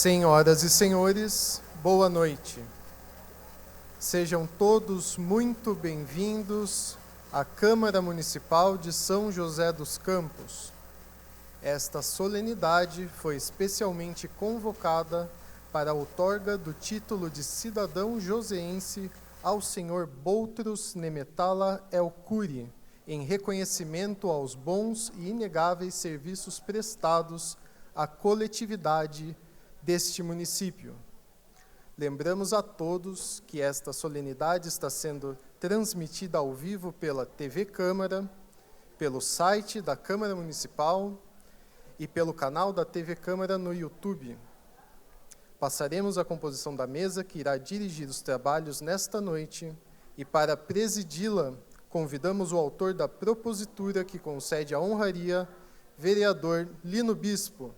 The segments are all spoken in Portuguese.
Senhoras e senhores, boa noite. Sejam todos muito bem-vindos à Câmara Municipal de São José dos Campos. Esta solenidade foi especialmente convocada para a outorga do título de cidadão joseense ao senhor Boutros Nemetala El Curi, em reconhecimento aos bons e inegáveis serviços prestados à coletividade deste município. Lembramos a todos que esta solenidade está sendo transmitida ao vivo pela TV Câmara, pelo site da Câmara Municipal e pelo canal da TV Câmara no YouTube. Passaremos a composição da mesa que irá dirigir os trabalhos nesta noite e, para presidi-la, convidamos o autor da propositura que concede a honraria, vereador Lino Bispo.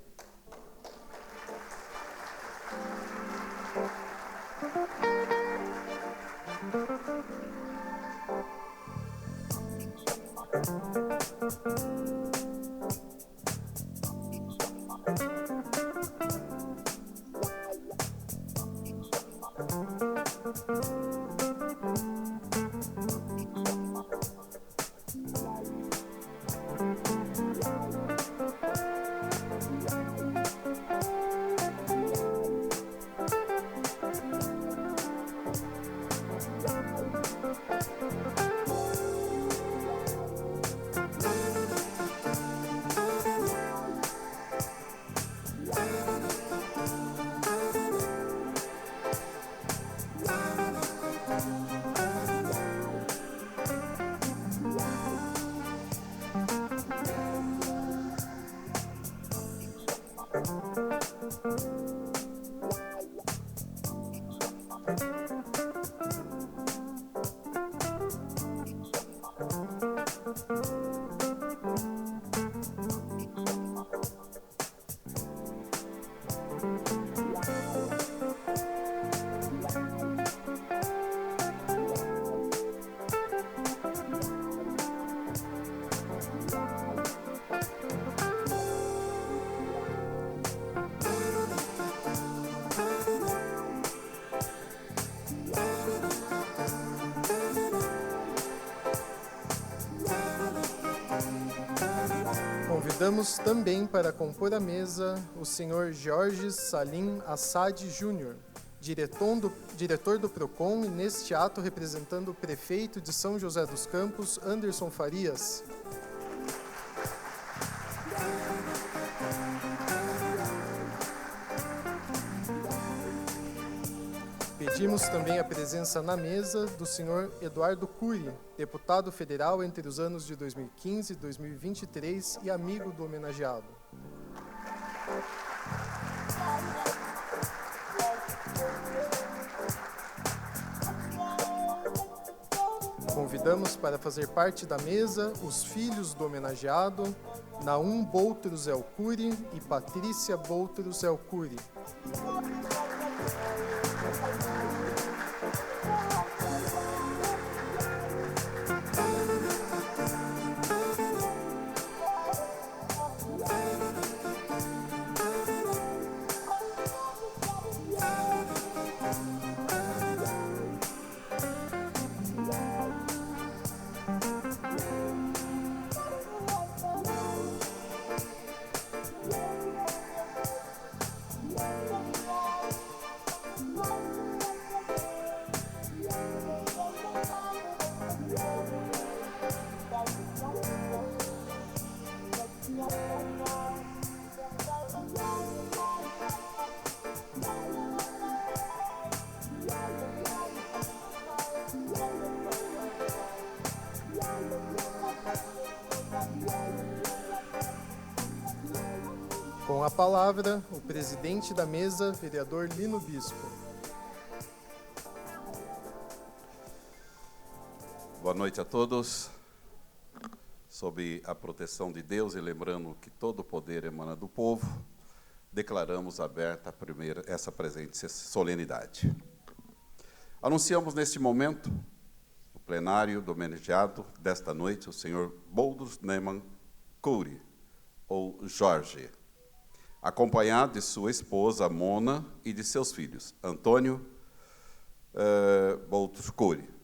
Convidamos também para compor a mesa o senhor Jorge Salim Assad Júnior, diretor do PROCON, e neste ato representando o prefeito de São José dos Campos, Anderson Farias. Pedimos também a presença na mesa do senhor Eduardo Curi, deputado federal entre os anos de 2015 e 2023 e amigo do homenageado. Convidamos para fazer parte da mesa os filhos do homenageado, Naum Boutros El Curi e Patrícia Boutros El Curi. Com a palavra, o presidente da mesa, vereador Lino Bispo. Boa noite a todos. Sob a proteção de Deus e lembrando que todo o poder emana do povo, declaramos aberta essa presente solenidade. Anunciamos neste momento o plenário do homenageado desta noite, o senhor Boutros Nemetala Curi, ou Jorge. acompanhado de sua esposa, Mona, e de seus filhos, Antônio Boltuscuri.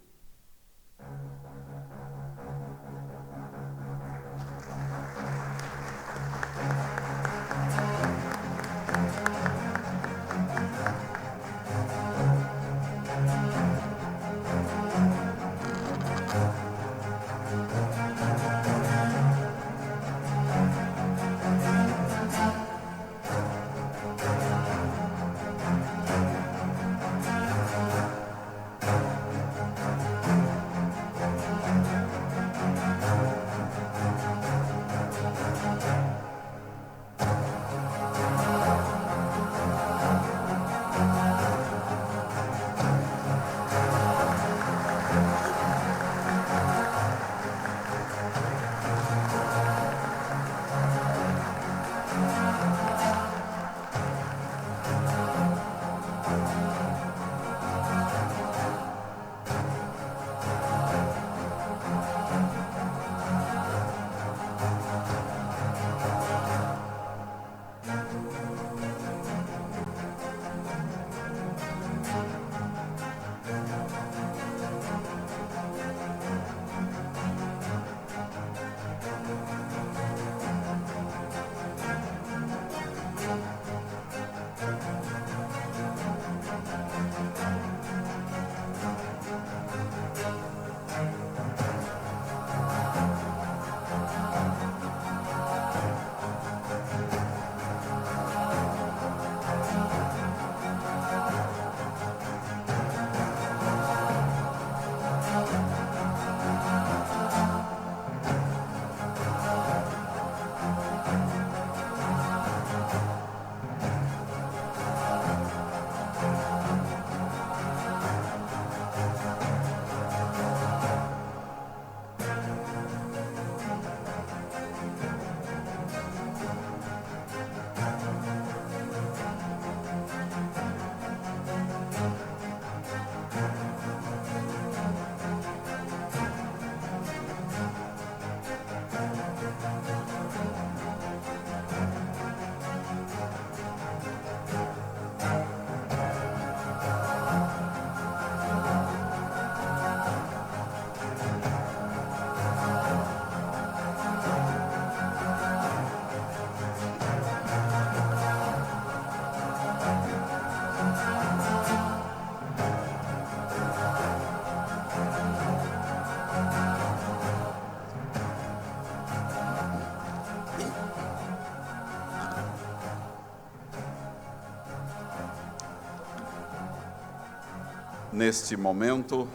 Neste momento,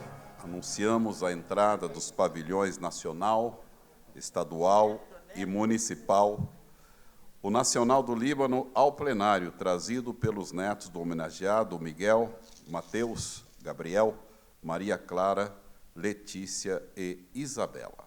anunciamos a entrada dos pavilhões nacional, estadual e municipal. O Nacional do Líbano ao plenário, trazido pelos netos do homenageado Miguel, Mateus, Gabriel, Maria Clara, Letícia e Isabela.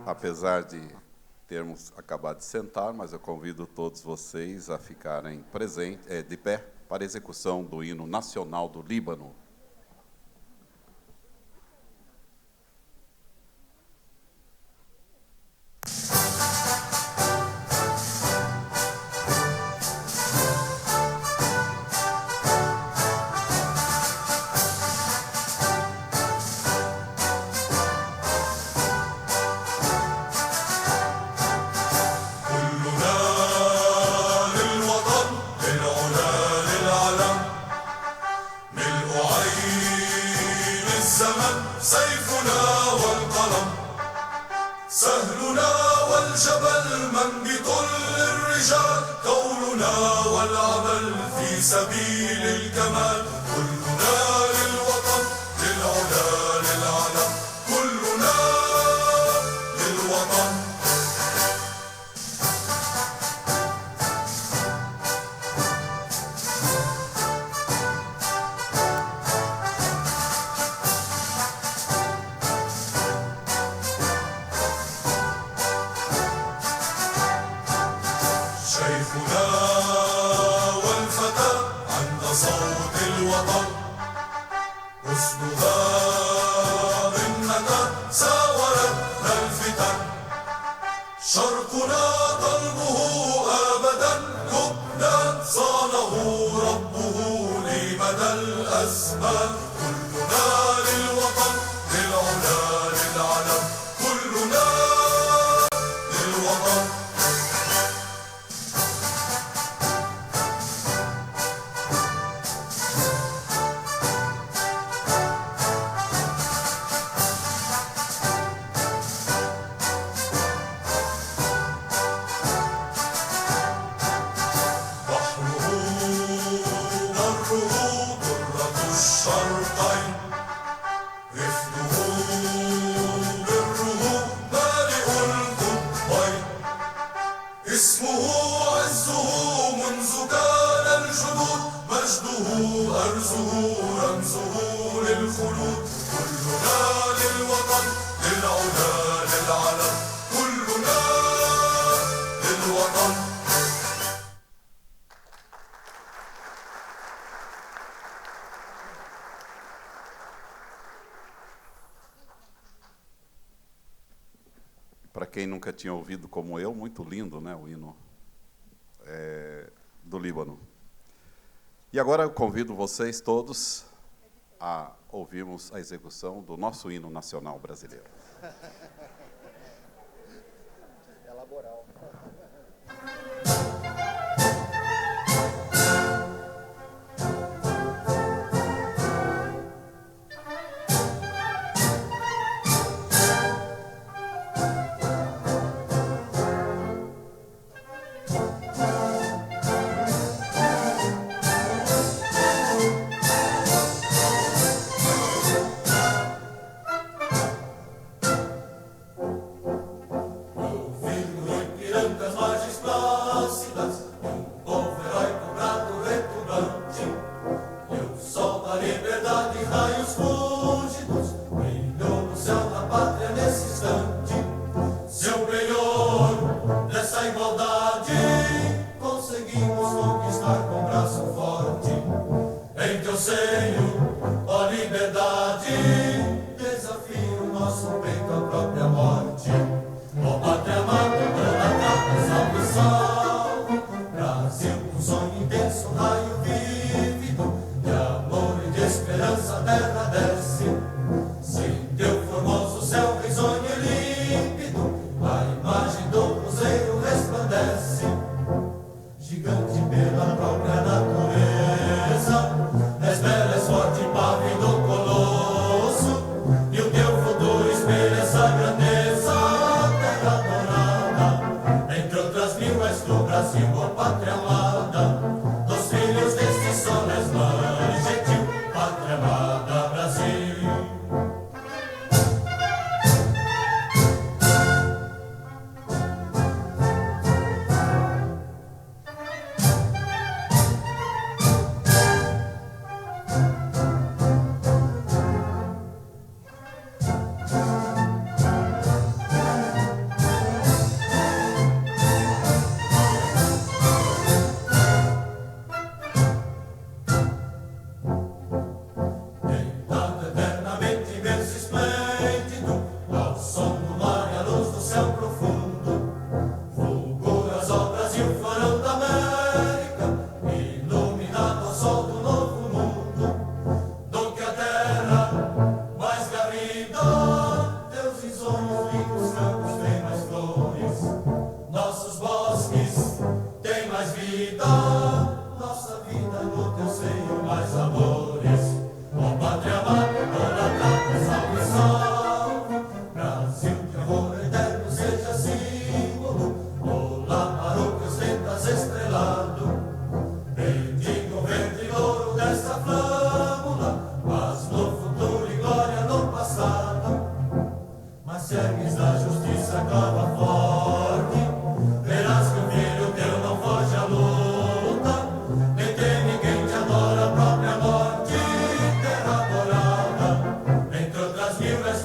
Apesar de termos acabado de sentar, mas eu convido todos vocês a ficarem de pé para a execução do hino nacional do Líbano. Para quem nunca tinha ouvido como eu, muito lindo, né, o hino do Líbano. E agora eu convido vocês todos a ouvirmos a execução do nosso hino nacional brasileiro. Elaboral. Grandeza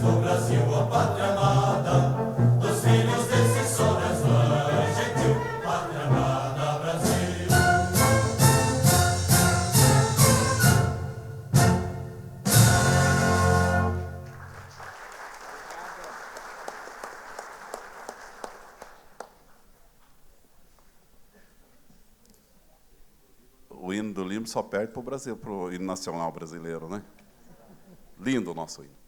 do Brasil, ó pátria amada, dos filhos desse sol és mãe gentil, pátria amada Brasil. O hino do Líbano só perde para o Brasil, para o hino nacional brasileiro, né? Lindo o nosso hino.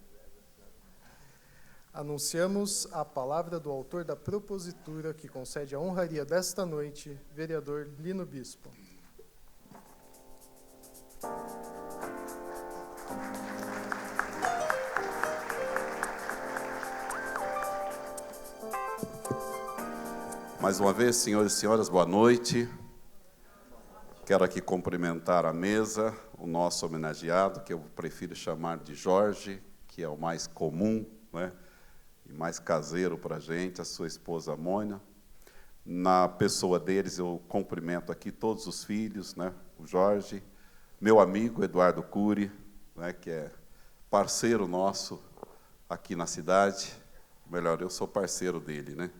Anunciamos a palavra do autor da propositura que concede a honraria desta noite, vereador Lino Bispo. Mais uma vez, senhores e senhoras, boa noite. Quero aqui cumprimentar a mesa, o nosso homenageado, que eu prefiro chamar de Jorge, que é o mais comum, né, e mais caseiro para a gente, a sua esposa Mônia. Na pessoa deles, eu cumprimento aqui todos os filhos, né, o Jorge, meu amigo Eduardo Cury, né, que é parceiro nosso aqui na cidade. Melhor, eu sou parceiro dele, né?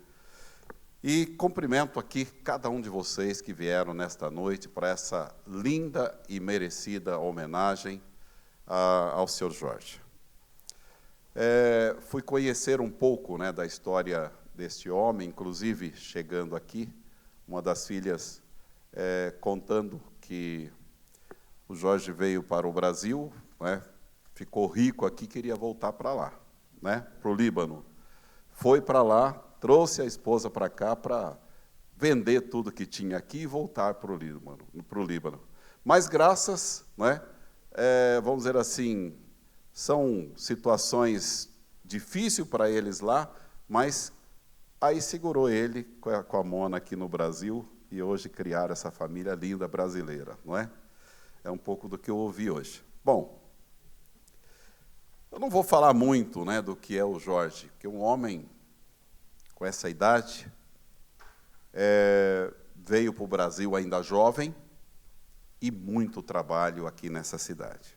E cumprimento aqui cada um de vocês que vieram nesta noite para essa linda e merecida homenagem ao Sr. Jorge. Fui conhecer um pouco, né, da história deste homem, inclusive, chegando aqui, uma das filhas contando que o Jorge veio para o Brasil, né, ficou rico aqui, queria voltar para lá, né, para o Líbano. Foi para lá, trouxe a esposa para cá para vender tudo que tinha aqui e voltar para o Líbano. Mas graças, né, vamos dizer assim, são situações difíceis para eles lá, mas aí segurou ele com a Mona aqui no Brasil e hoje criaram essa família linda brasileira, não é? É um pouco do que eu ouvi hoje. Bom, eu não vou falar muito, né, do que é o Jorge, porque um homem com essa idade veio para o Brasil ainda jovem e muito trabalho aqui nessa cidade.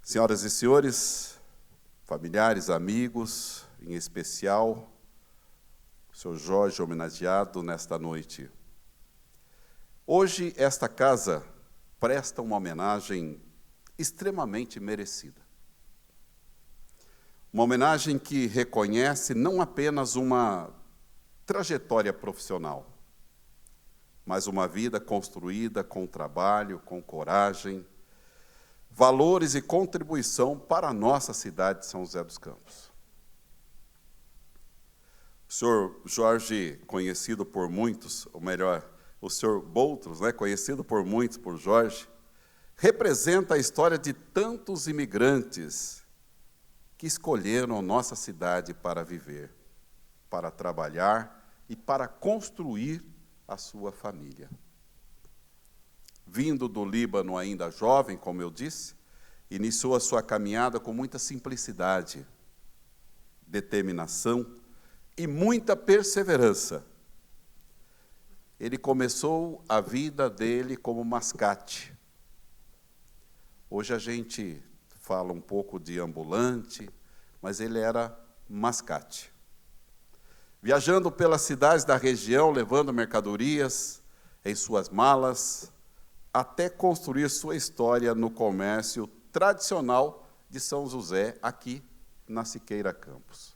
Senhoras e senhores, familiares, amigos, em especial, o Sr. Jorge homenageado nesta noite. Hoje, esta casa presta uma homenagem extremamente merecida. Uma homenagem que reconhece não apenas uma trajetória profissional, mas uma vida construída com trabalho, com coragem, valores e contribuição para a nossa cidade de São José dos Campos. O senhor Jorge, conhecido por muitos, ou melhor, o senhor Boutros, né, conhecido por muitos por Jorge, representa a história de tantos imigrantes que escolheram nossa cidade para viver, para trabalhar e para construir a sua família. Vindo do Líbano ainda jovem, como eu disse, iniciou a sua caminhada com muita simplicidade, determinação e muita perseverança. Ele começou a vida dele como mascate. Hoje a gente fala um pouco de ambulante, mas ele era mascate. Viajando pelas cidades da região, levando mercadorias em suas malas, até construir sua história no comércio tradicional de São José, aqui na Siqueira Campos.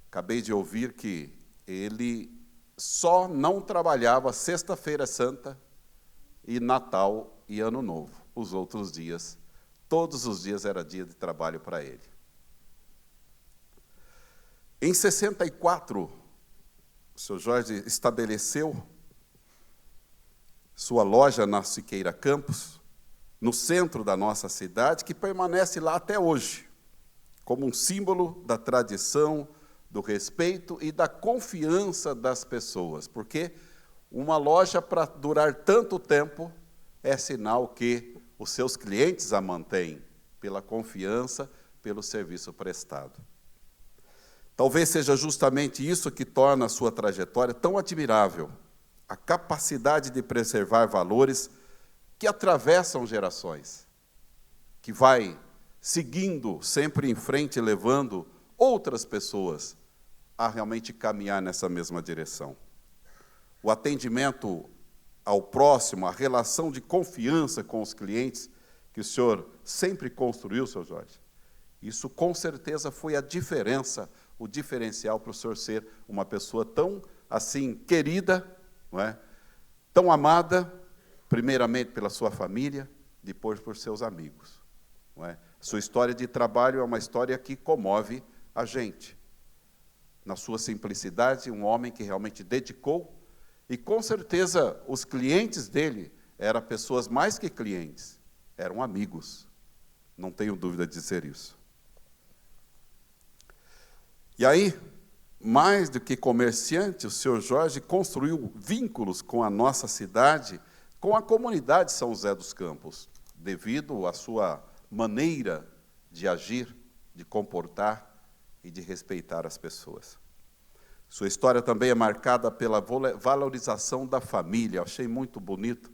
Acabei de ouvir que ele só não trabalhava Sexta-feira Santa e Natal e Ano Novo. Os outros dias, todos os dias era dia de trabalho para ele. Em 64, o Sr. Jorge estabeleceu sua loja na Siqueira Campos, no centro da nossa cidade, que permanece lá até hoje, como um símbolo da tradição, do respeito e da confiança das pessoas, porque uma loja, para durar tanto tempo, é sinal que os seus clientes a mantêm pela confiança, pelo serviço prestado. Talvez seja justamente isso que torna a sua trajetória tão admirável, a capacidade de preservar valores que atravessam gerações, que vai seguindo sempre em frente, levando outras pessoas a realmente caminhar nessa mesma direção. O atendimento ao próximo, a relação de confiança com os clientes, que o senhor sempre construiu, seu Jorge, isso com certeza foi a diferença, o diferencial para o senhor ser uma pessoa tão, assim, querida, não é? Tão amada, primeiramente pela sua família, depois por seus amigos. Não é? Sua história de trabalho é uma história que comove a gente. Na sua simplicidade, um homem que realmente dedicou, e com certeza os clientes dele eram pessoas mais que clientes, eram amigos. Não tenho dúvida de dizer isso. E aí, mais do que comerciante, o senhor Jorge construiu vínculos com a nossa cidade, com a comunidade de São José dos Campos, devido à sua maneira de agir, de comportar e de respeitar as pessoas. Sua história também é marcada pela valorização da família. Eu achei muito bonito,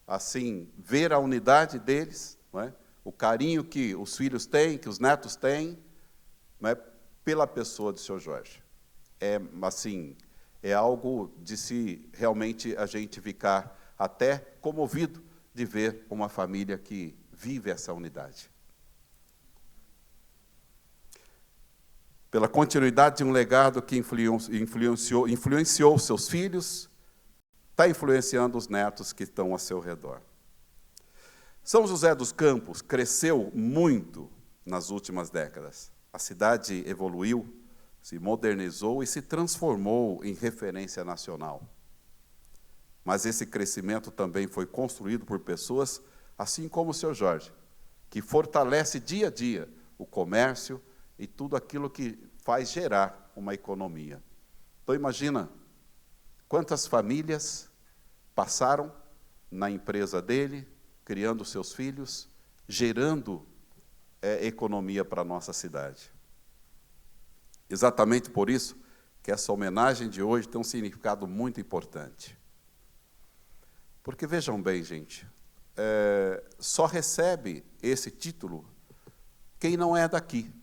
assim, ver a unidade deles, não é? O carinho que os filhos têm, que os netos têm, não é? Pela pessoa do senhor Jorge. É, assim, é algo de se realmente a gente ficar até comovido de ver uma família que vive essa unidade. Pela continuidade de um legado que influenciou seus filhos, está influenciando os netos que estão ao seu redor. São José dos Campos cresceu muito nas últimas décadas. A cidade evoluiu, se modernizou e se transformou em referência nacional. Mas esse crescimento também foi construído por pessoas, assim como o senhor Jorge, que fortalece dia a dia o comércio e tudo aquilo que faz gerar uma economia. Então, imagina quantas famílias passaram na empresa dele, criando seus filhos, gerando economia para a nossa cidade. Exatamente por isso que essa homenagem de hoje tem um significado muito importante. Porque, vejam bem, gente, só recebe esse título quem não é daqui.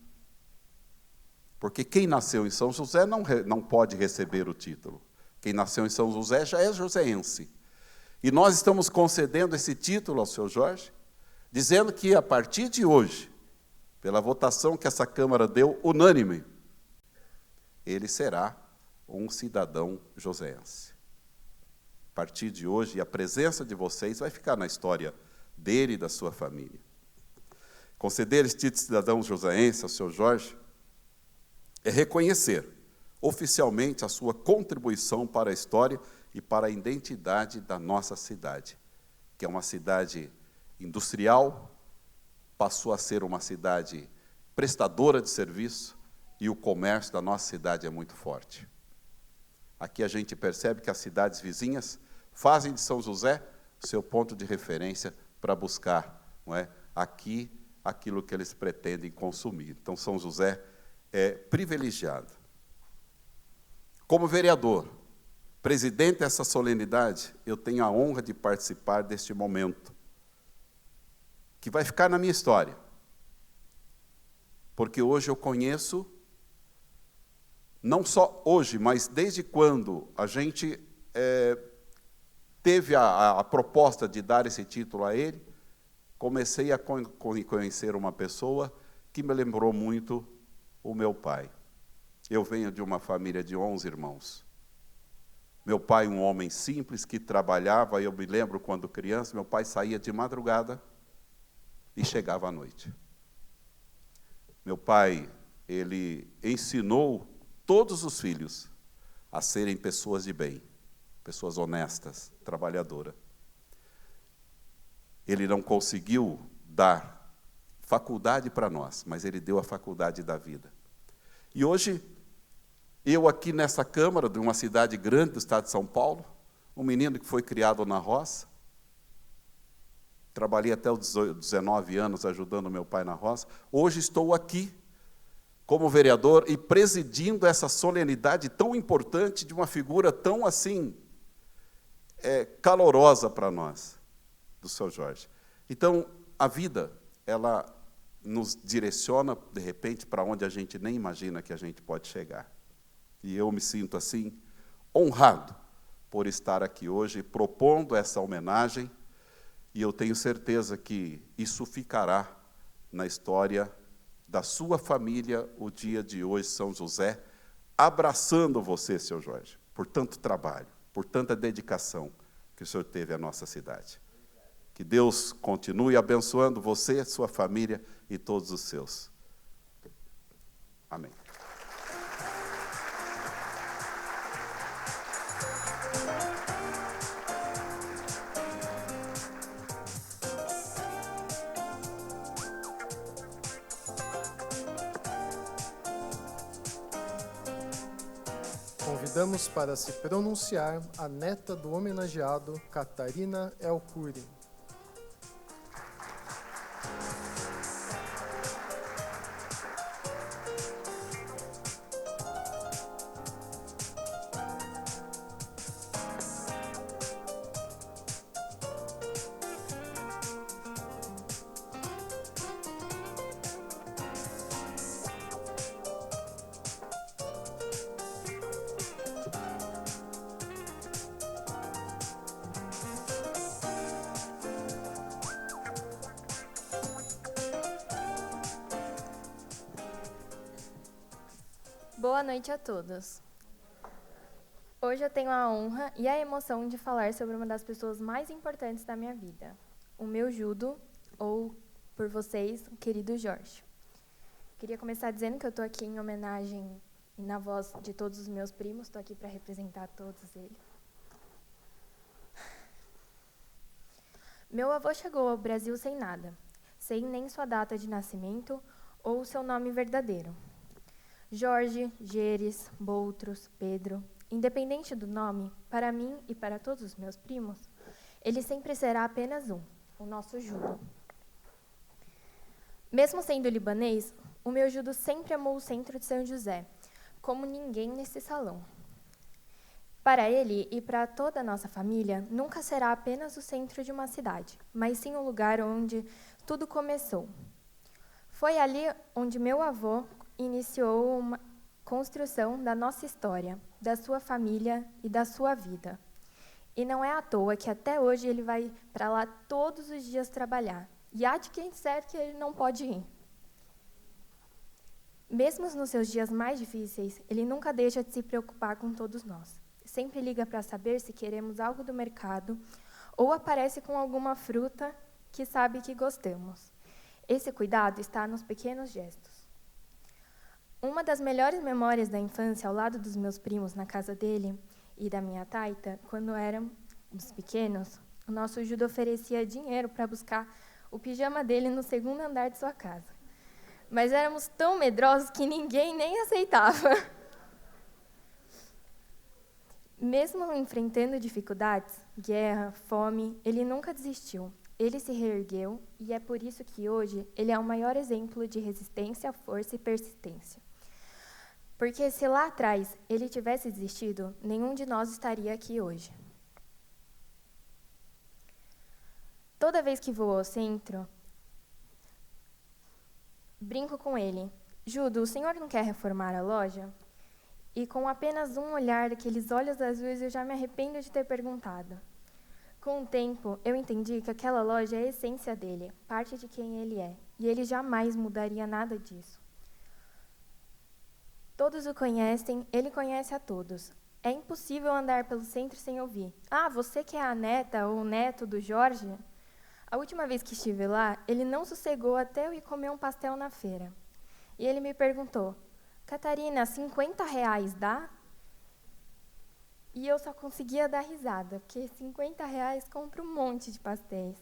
Porque quem nasceu em São José não pode receber o título. Quem nasceu em São José já é joseense. E nós estamos concedendo esse título ao senhor Jorge, dizendo que, a partir de hoje, pela votação que essa Câmara deu, unânime, ele será um cidadão joseense. A partir de hoje, a presença de vocês vai ficar na história dele e da sua família. Conceder esse título de cidadão joseense ao senhor Jorge é reconhecer oficialmente a sua contribuição para a história e para a identidade da nossa cidade, que é uma cidade industrial, passou a ser uma cidade prestadora de serviço, e o comércio da nossa cidade é muito forte. Aqui a gente percebe que as cidades vizinhas fazem de São José o seu ponto de referência para buscar, não é, aqui aquilo que eles pretendem consumir. Então, São José é privilegiado. Como vereador, presidente dessa solenidade, eu tenho a honra de participar deste momento, que vai ficar na minha história. Porque hoje eu conheço, não só hoje, mas desde quando a gente teve a proposta de dar esse título a ele, comecei a conhecer uma pessoa que me lembrou muito o meu pai. Eu venho de uma família de 11 irmãos. Meu pai, um homem simples, que trabalhava, eu me lembro quando criança, meu pai saía de madrugada e chegava à noite. Meu pai, ele ensinou todos os filhos a serem pessoas de bem, pessoas honestas, trabalhadoras. Ele não conseguiu dar faculdade para nós, mas ele deu a faculdade da vida. E hoje, eu aqui nessa Câmara, de uma cidade grande do estado de São Paulo, um menino que foi criado na roça, trabalhei até os 19 anos ajudando meu pai na roça, hoje estou aqui como vereador e presidindo essa solenidade tão importante de uma figura tão assim, calorosa para nós, do seu Jorge. Então, a vida, ela nos direciona, de repente, para onde a gente nem imagina que a gente pode chegar. E eu me sinto, assim, honrado por estar aqui hoje, propondo essa homenagem, e eu tenho certeza que isso ficará na história da sua família, o dia de hoje, São José, abraçando você, seu Jorge, por tanto trabalho, por tanta dedicação que o senhor teve à nossa cidade. Que Deus continue abençoando você, sua família e todos os seus. Amém. Convidamos para se pronunciar a neta do homenageado, Catarina Elcuri. Boa noite a todos. Hoje eu tenho a honra e a emoção de falar sobre uma das pessoas mais importantes da minha vida, o meu judo, ou, por vocês, o querido Jorge. Queria começar dizendo que eu estou aqui em homenagem e na voz de todos os meus primos, estou aqui para representar todos eles. Meu avô chegou ao Brasil sem nada, sem nem sua data de nascimento ou seu nome verdadeiro. Jorge, Geres, Boutros, Pedro, independente do nome, para mim e para todos os meus primos, ele sempre será apenas um, o nosso judo. Mesmo sendo libanês, o meu judo sempre amou o centro de São José, como ninguém nesse salão. Para ele e para toda a nossa família, nunca será apenas o centro de uma cidade, mas sim o lugar onde tudo começou. Foi ali onde meu avô iniciou uma construção da nossa história, da sua família e da sua vida. E não é à toa que até hoje ele vai para lá todos os dias trabalhar. E há de quem disser que ele não pode ir. Mesmo nos seus dias mais difíceis, ele nunca deixa de se preocupar com todos nós. Sempre liga para saber se queremos algo do mercado ou aparece com alguma fruta que sabe que gostamos. Esse cuidado está nos pequenos gestos. Uma das melhores memórias da infância, ao lado dos meus primos na casa dele e da minha taita, quando éramos pequenos, o nosso judo oferecia dinheiro para buscar o pijama dele no segundo andar de sua casa. Mas éramos tão medrosos que ninguém nem aceitava. Mesmo enfrentando dificuldades, guerra, fome, ele nunca desistiu. Ele se reergueu e é por isso que hoje ele é o maior exemplo de resistência, força e persistência. Porque se lá atrás ele tivesse desistido, nenhum de nós estaria aqui hoje. Toda vez que vou ao centro, brinco com ele. Judo, o senhor não quer reformar a loja? E com apenas um olhar daqueles olhos azuis, eu já me arrependo de ter perguntado. Com o tempo, eu entendi que aquela loja é a essência dele, parte de quem ele é, e ele jamais mudaria nada disso. Todos o conhecem, ele conhece a todos. É impossível andar pelo centro sem ouvir. Ah, você que é a neta ou o neto do Jorge? A última vez que estive lá, ele não sossegou até eu ir comer um pastel na feira. E ele me perguntou, Catarina, R$50 dá? E eu só conseguia dar risada, porque R$50 compra um monte de pastéis.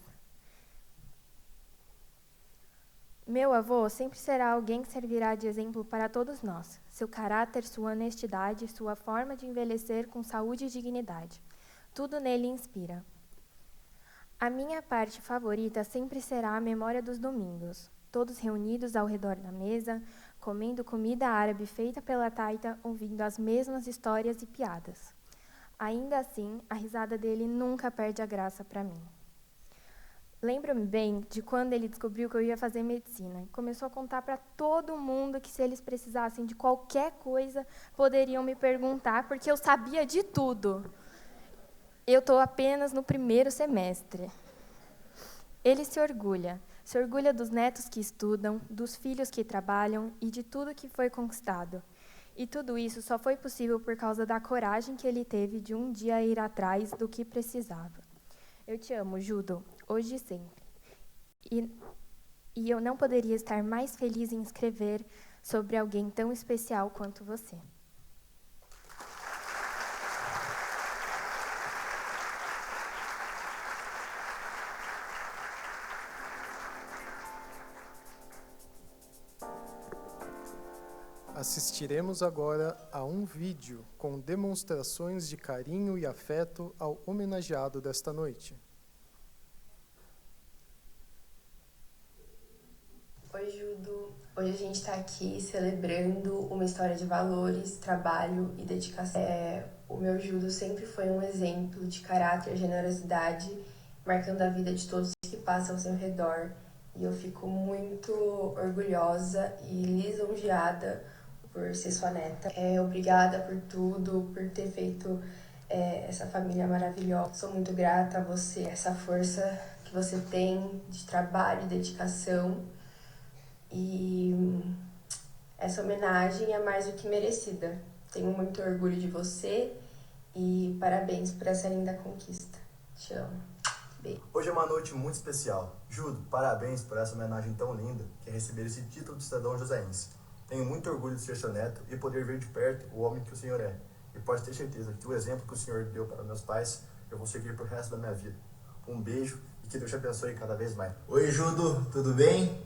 Meu avô sempre será alguém que servirá de exemplo para todos nós. Seu caráter, sua honestidade, sua forma de envelhecer com saúde e dignidade. Tudo nele inspira. A minha parte favorita sempre será a memória dos domingos. Todos reunidos ao redor da mesa, comendo comida árabe feita pela taita, ouvindo as mesmas histórias e piadas. Ainda assim, a risada dele nunca perde a graça para mim. Lembro-me bem de quando ele descobriu que eu ia fazer medicina. Começou a contar para todo mundo que se eles precisassem de qualquer coisa, poderiam me perguntar, porque eu sabia de tudo. Eu estou apenas no primeiro semestre. Ele se orgulha dos netos que estudam, dos filhos que trabalham e de tudo que foi conquistado. E tudo isso só foi possível por causa da coragem que ele teve de um dia ir atrás do que precisava. Eu te amo, Judo, hoje e sempre. E eu não poderia estar mais feliz em escrever sobre alguém tão especial quanto você. Assistiremos agora a um vídeo com demonstrações de carinho e afeto ao homenageado desta noite. Oi, Judo. Hoje a gente está aqui celebrando uma história de valores, trabalho e dedicação. O meu Judo sempre foi um exemplo de caráter e generosidade, marcando a vida de todos que passam ao seu redor. E eu fico muito orgulhosa e lisonjeada por ser sua neta. Obrigada por tudo, por ter feito essa família maravilhosa. Sou muito grata a você, essa força que você tem de trabalho e dedicação. E essa homenagem é mais do que merecida. Tenho muito orgulho de você e parabéns por essa linda conquista. Te amo. Beijo. Hoje é uma noite muito especial. Judo, parabéns por essa homenagem tão linda, que é receber esse título de cidadão joseense. Tenho muito orgulho de ser seu neto e poder ver de perto o homem que o senhor é. E pode ter certeza que o exemplo que o senhor deu para meus pais, eu vou seguir pro resto da minha vida. Um beijo e que Deus te abençoe cada vez mais. Oi, Judo, tudo bem?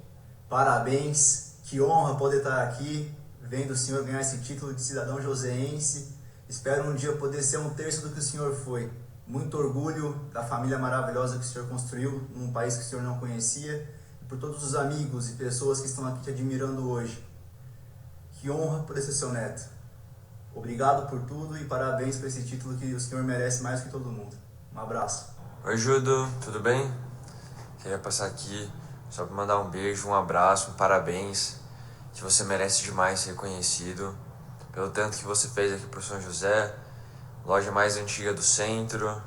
Parabéns, que honra poder estar aqui, vendo o senhor ganhar esse título de cidadão joseense. Espero um dia poder ser um terço do que o senhor foi. Muito orgulho da família maravilhosa que o senhor construiu, num país que o senhor não conhecia, e por todos os amigos e pessoas que estão aqui te admirando hoje. Que honra poder ser seu neto. Obrigado por tudo e parabéns por esse título que o senhor merece mais que todo mundo. Um abraço. Oi, Judo, tudo bem? Queria passar aqui só para mandar um beijo, um abraço, um parabéns, que você merece demais ser reconhecido pelo tanto que você fez aqui pro São José, loja mais antiga do centro.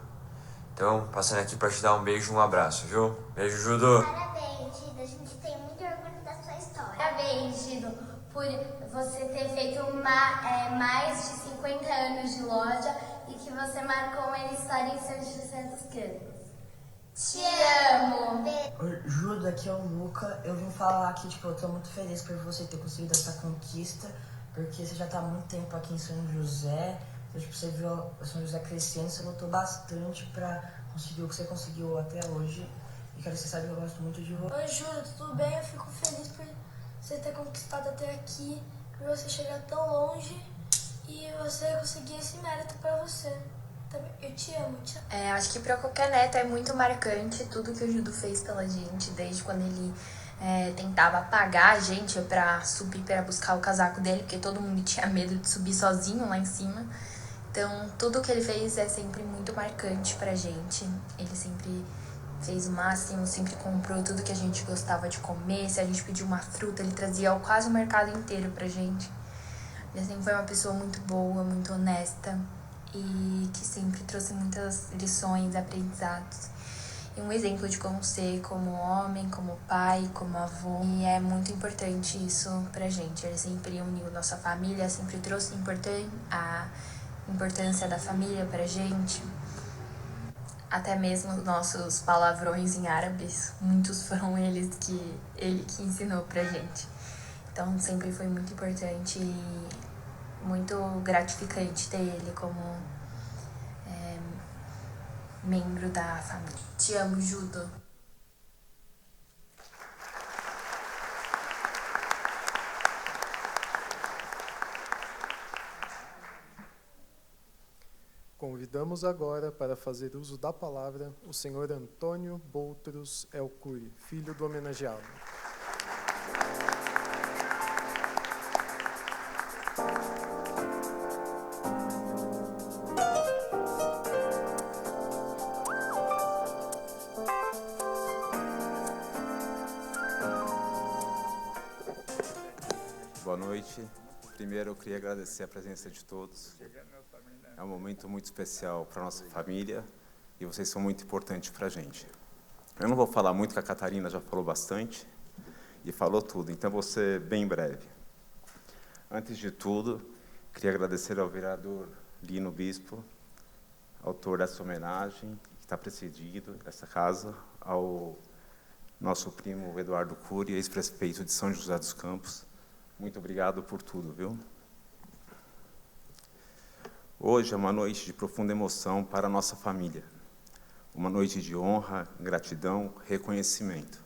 Então, passando aqui para te dar um beijo e um abraço, viu? Beijo, Judo! Parabéns, Gido, a gente tem muito orgulho da sua história. Parabéns, Gido, por você ter feito mais de 50 anos de loja e que você marcou uma história em São José dos Campos. Te amo! Oi, Judo, aqui é o Luca. Eu vim falar aqui, eu tô muito feliz por você ter conseguido essa conquista, porque você já tá há muito tempo aqui em São José, então, você viu o São José crescendo, você lutou bastante pra conseguir o que você conseguiu até hoje. E quero que você saiba que eu gosto muito de você. Oi, Judo, tudo bem? Eu fico feliz por você ter conquistado até aqui, por você chegar tão longe e você conseguir esse mérito pra você. Eu te amo, te amo. Acho que pra qualquer neto é muito marcante tudo que o Judo fez pela gente, desde quando ele tentava pagar a gente pra subir, pra buscar o casaco dele, porque todo mundo tinha medo de subir sozinho lá em cima. Então, tudo que ele fez é sempre muito marcante pra gente. Ele sempre fez o máximo, sempre comprou tudo que a gente gostava de comer. Se a gente pediu uma fruta, ele trazia quase o mercado inteiro pra gente. Ele sempre foi uma pessoa muito boa, muito honesta e que sempre trouxe muitas lições, aprendizados. E um exemplo de como ser como homem, como pai, como avô. E é muito importante isso pra gente. Ele sempre uniu nossa família, sempre trouxe a importância da família pra gente. Até mesmo os nossos palavrões em árabes, muitos foram ele que ensinou pra gente. Então sempre foi muito importante e muito gratificante ter ele como membro da família. Te amo, Judo. Convidamos agora para fazer uso da palavra o senhor Antônio Boutros Elcuri, filho do homenageado. Boa noite. Primeiro, eu queria agradecer a presença de todos. É um momento muito especial para a nossa família e vocês são muito importantes para a gente. Eu não vou falar muito, que a Catarina já falou bastante e falou tudo, então vou ser bem breve. Antes de tudo, queria agradecer ao vereador Lino Bispo, autor dessa homenagem, que está presidindo essa casa, ao nosso primo Eduardo Cury, ex-prefeito de São José dos Campos. Muito obrigado por tudo, viu? Hoje é uma noite de profunda emoção para a nossa família. Uma noite de honra, gratidão, reconhecimento.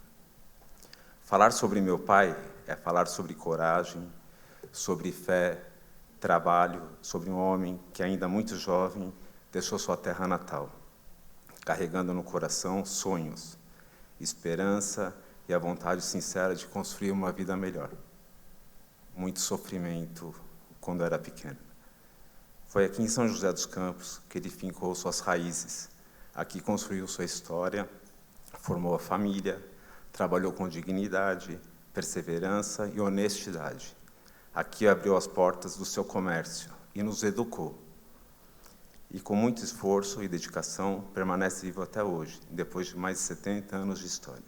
Falar sobre meu pai é falar sobre coragem, sobre fé, trabalho, sobre um homem que, ainda muito jovem, deixou sua terra natal, carregando no coração sonhos, esperança e a vontade sincera de construir uma vida melhor. Muito sofrimento quando era pequeno. Foi aqui em São José dos Campos que ele fincou suas raízes. Aqui construiu sua história, formou a família, trabalhou com dignidade, perseverança e honestidade. Aqui abriu as portas do seu comércio e nos educou. E com muito esforço e dedicação permanece vivo até hoje, depois de mais de 70 anos de história.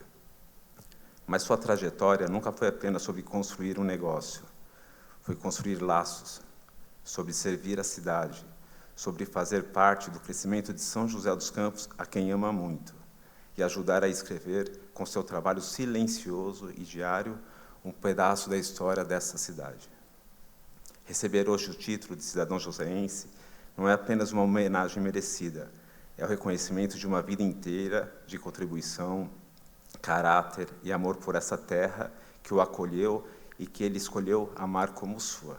Mas sua trajetória nunca foi apenas sobre construir um negócio. Foi construir laços, sobre servir a cidade, sobre fazer parte do crescimento de São José dos Campos, a quem ama muito, e ajudar a escrever, com seu trabalho silencioso e diário, um pedaço da história dessa cidade. Receber hoje o título de cidadão joseense não é apenas uma homenagem merecida, é o reconhecimento de uma vida inteira de contribuição, caráter e amor por essa terra que o acolheu e que ele escolheu amar como sua.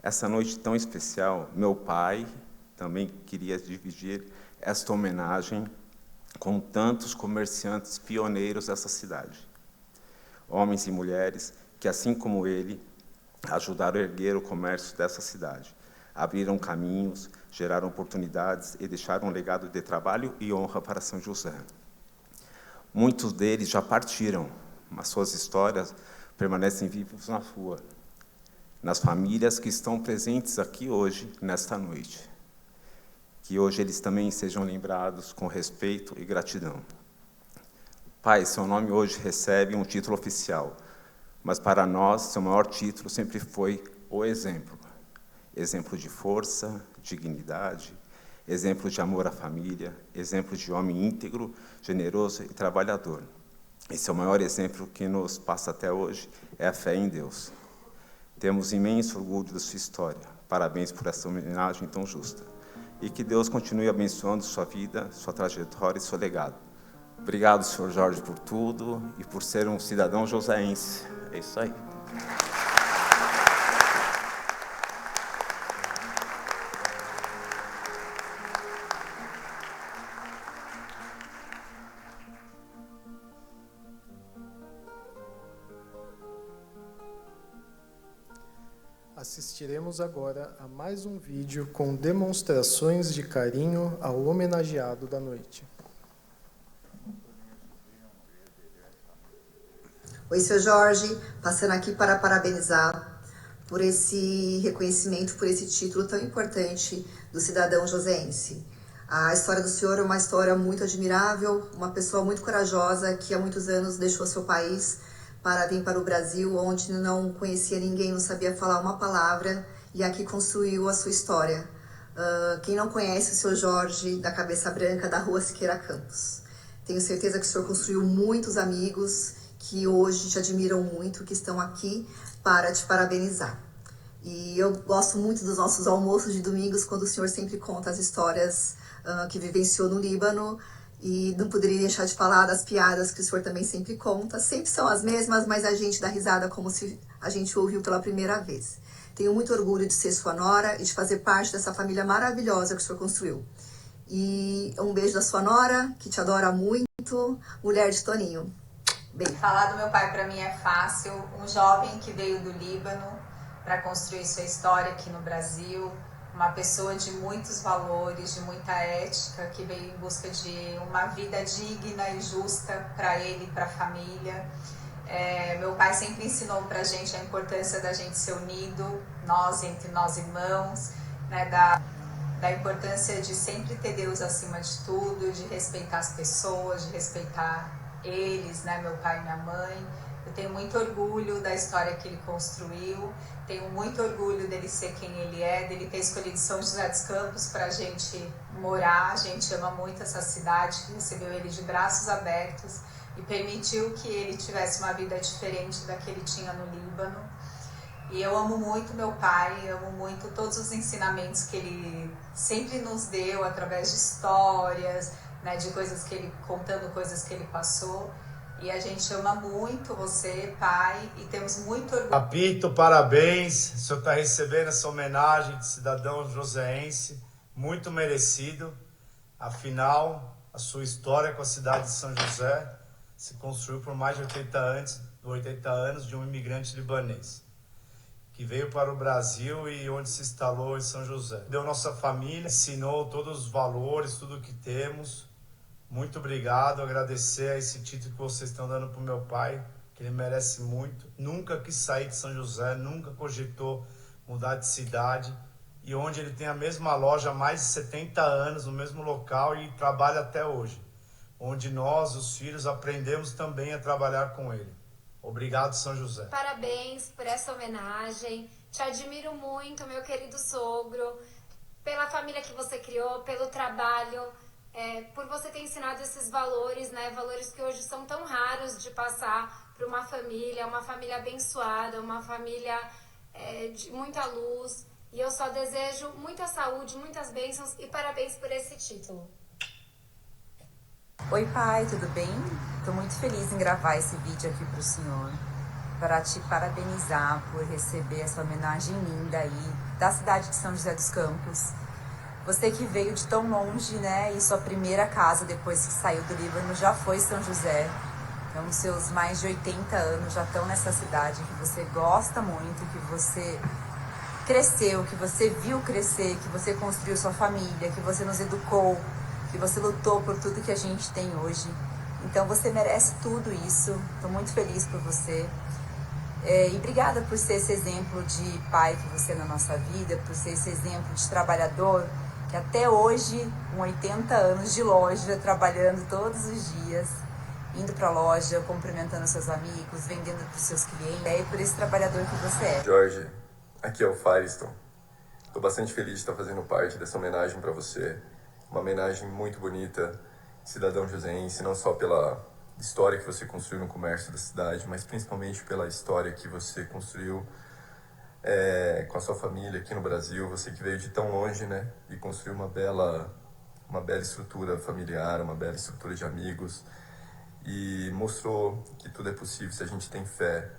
Essa noite tão especial, meu pai também queria dividir esta homenagem com tantos comerciantes pioneiros dessa cidade. Homens e mulheres que, assim como ele, ajudaram a erguer o comércio dessa cidade. Abriram caminhos, geraram oportunidades e deixaram um legado de trabalho e honra para São José. Muitos deles já partiram, mas suas histórias permanecem vivos na rua, nas famílias que estão presentes aqui hoje, nesta noite. Que hoje eles também sejam lembrados com respeito e gratidão. Pai, seu nome hoje recebe um título oficial, mas para nós, seu maior título sempre foi o exemplo. Exemplo de força, dignidade, exemplo de amor à família, exemplo de homem íntegro, generoso e trabalhador. Esse é o maior exemplo que nos passa até hoje, é a fé em Deus. Temos imenso orgulho da sua história. Parabéns por essa homenagem tão justa. E que Deus continue abençoando sua vida, sua trajetória e seu legado. Obrigado, Sr. Jorge, por tudo e por ser um cidadão joseense. É isso aí. Assistiremos agora a mais um vídeo com demonstrações de carinho ao homenageado da noite. Oi, seu Jorge, passando aqui para parabenizar por esse reconhecimento, por esse título tão importante do cidadão joseense. A história do senhor é uma história muito admirável, uma pessoa muito corajosa que há muitos anos deixou seu país para vir para o Brasil, onde não conhecia ninguém, não sabia falar uma palavra, e aqui construiu a sua história. Quem não conhece o seu Jorge, da Cabeça Branca, da Rua Siqueira Campos? Tenho certeza que o senhor construiu muitos amigos que hoje te admiram muito, que estão aqui para te parabenizar. E eu gosto muito dos nossos almoços de domingos, quando o senhor sempre conta as histórias que vivenciou no Líbano, e não poderia deixar de falar das piadas que o senhor também sempre conta. Sempre são as mesmas, mas a gente dá risada como se a gente ouviu pela primeira vez. Tenho muito orgulho de ser sua nora e de fazer parte dessa família maravilhosa que o senhor construiu. E um beijo da sua nora, que te adora muito, mulher de Toninho. Beijo. Falar do meu pai para mim é fácil. Um jovem que veio do Líbano para construir sua história aqui no Brasil. Uma pessoa de muitos valores, de muita ética, que veio em busca de uma vida digna e justa para ele e para a família. Meu pai sempre ensinou pra gente a importância da gente ser unido, entre nós irmãos, né, da importância de sempre ter Deus acima de tudo, de respeitar as pessoas, de respeitar eles, né, meu pai e minha mãe. Eu tenho muito orgulho da história que ele construiu, tenho muito orgulho dele ser quem ele é, dele ter escolhido São José dos Campos para a gente morar. A gente ama muito essa cidade, que recebeu ele de braços abertos e permitiu que ele tivesse uma vida diferente da que ele tinha no Líbano. E eu amo muito meu pai, amo muito todos os ensinamentos que ele sempre nos deu através de histórias, né, de coisas que ele, contando coisas que ele passou. E a gente ama muito você, pai, e temos muito orgulho. Apito, parabéns. O senhor está recebendo essa homenagem de cidadão joseense, muito merecido. Afinal, a sua história com a cidade de São José se construiu por mais de 80 anos de um imigrante libanês, que veio para o Brasil e onde se instalou em São José. Deu nossa família, ensinou todos os valores, tudo o que temos. Muito obrigado, agradecer a esse título que vocês estão dando para o meu pai, que ele merece muito. Nunca quis sair de São José, nunca cogitou mudar de cidade. E onde ele tem a mesma loja há mais de 70 anos, no mesmo local, e trabalha até hoje. Onde nós, os filhos, aprendemos também a trabalhar com ele. Obrigado, São José. Parabéns por essa homenagem. Te admiro muito, meu querido sogro, pela família que você criou, pelo trabalho, por você ter ensinado esses valores, né? Valores que hoje são tão raros de passar para uma família abençoada, uma família de muita luz. E eu só desejo muita saúde, muitas bênçãos e parabéns por esse título. Oi, pai, tudo bem? Estou muito feliz em gravar esse vídeo aqui para o senhor, para te parabenizar por receber essa homenagem linda aí da cidade de São José dos Campos. Você que veio de tão longe, né, e sua primeira casa depois que saiu do Líbano já foi São José. Então, seus mais de 80 anos já estão nessa cidade que você gosta muito, que você cresceu, que você viu crescer, que você construiu sua família, que você nos educou, que você lutou por tudo que a gente tem hoje. Então você merece tudo isso. Estou muito feliz por você. E obrigada por ser esse exemplo de pai que você é na nossa vida, por ser esse exemplo de trabalhador, que até hoje, com 80 anos de loja, trabalhando todos os dias, indo para a loja, cumprimentando seus amigos, vendendo para os seus clientes, e por esse trabalhador que você é. Jorge, aqui é o Firestone. Estou bastante feliz de estar fazendo parte dessa homenagem para você. Uma homenagem muito bonita, cidadão joseense, não só pela história que você construiu no comércio da cidade, mas principalmente pela história que você construiu com a sua família aqui no Brasil. Você que veio de tão longe, né, e construiu uma bela estrutura familiar, uma bela estrutura de amigos, e mostrou que tudo é possível se a gente tem fé.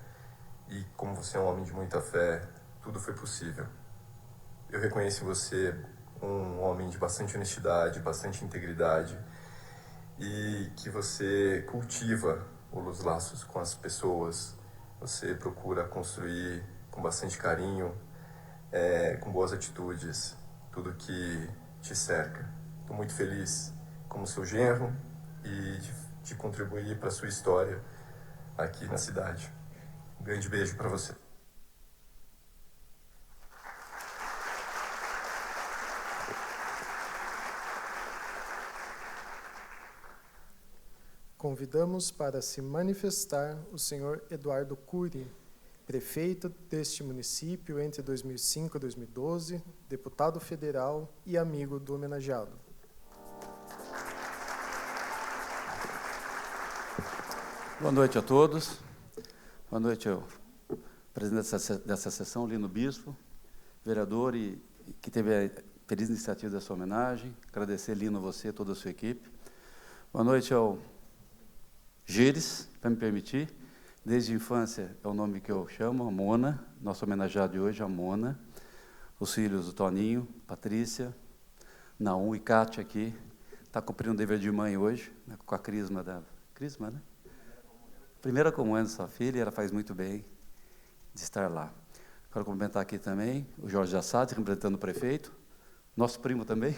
E como você é um homem de muita fé, tudo foi possível. Eu reconheço em você um homem de bastante honestidade, bastante integridade, e que você cultiva os laços com as pessoas. Você procura construir com bastante carinho, com boas atitudes, tudo que te cerca. Estou muito feliz como seu genro e de contribuir para a sua história aqui na cidade. Um grande beijo para você. Convidamos para se manifestar o senhor Eduardo Cury, prefeito deste município entre 2005 e 2012, deputado federal e amigo do homenageado. Boa noite a todos. Boa noite ao presidente dessa sessão, Lino Bispo, vereador e que teve a feliz iniciativa dessa homenagem. Agradecer, Lino, você e toda a sua equipe. Boa noite ao Gires, para me permitir. Desde a infância é o nome que eu chamo, a Mona, nosso homenageado de hoje, a Mona. Os filhos do Toninho, Patrícia, Naum e Kátia aqui. Está cumprindo o dever de mãe hoje, né, com a Crisma, né? Primeira comunhão da sua filha, e ela faz muito bem de estar lá. Quero cumprimentar aqui também o Jorge Assad, representando o prefeito, nosso primo também.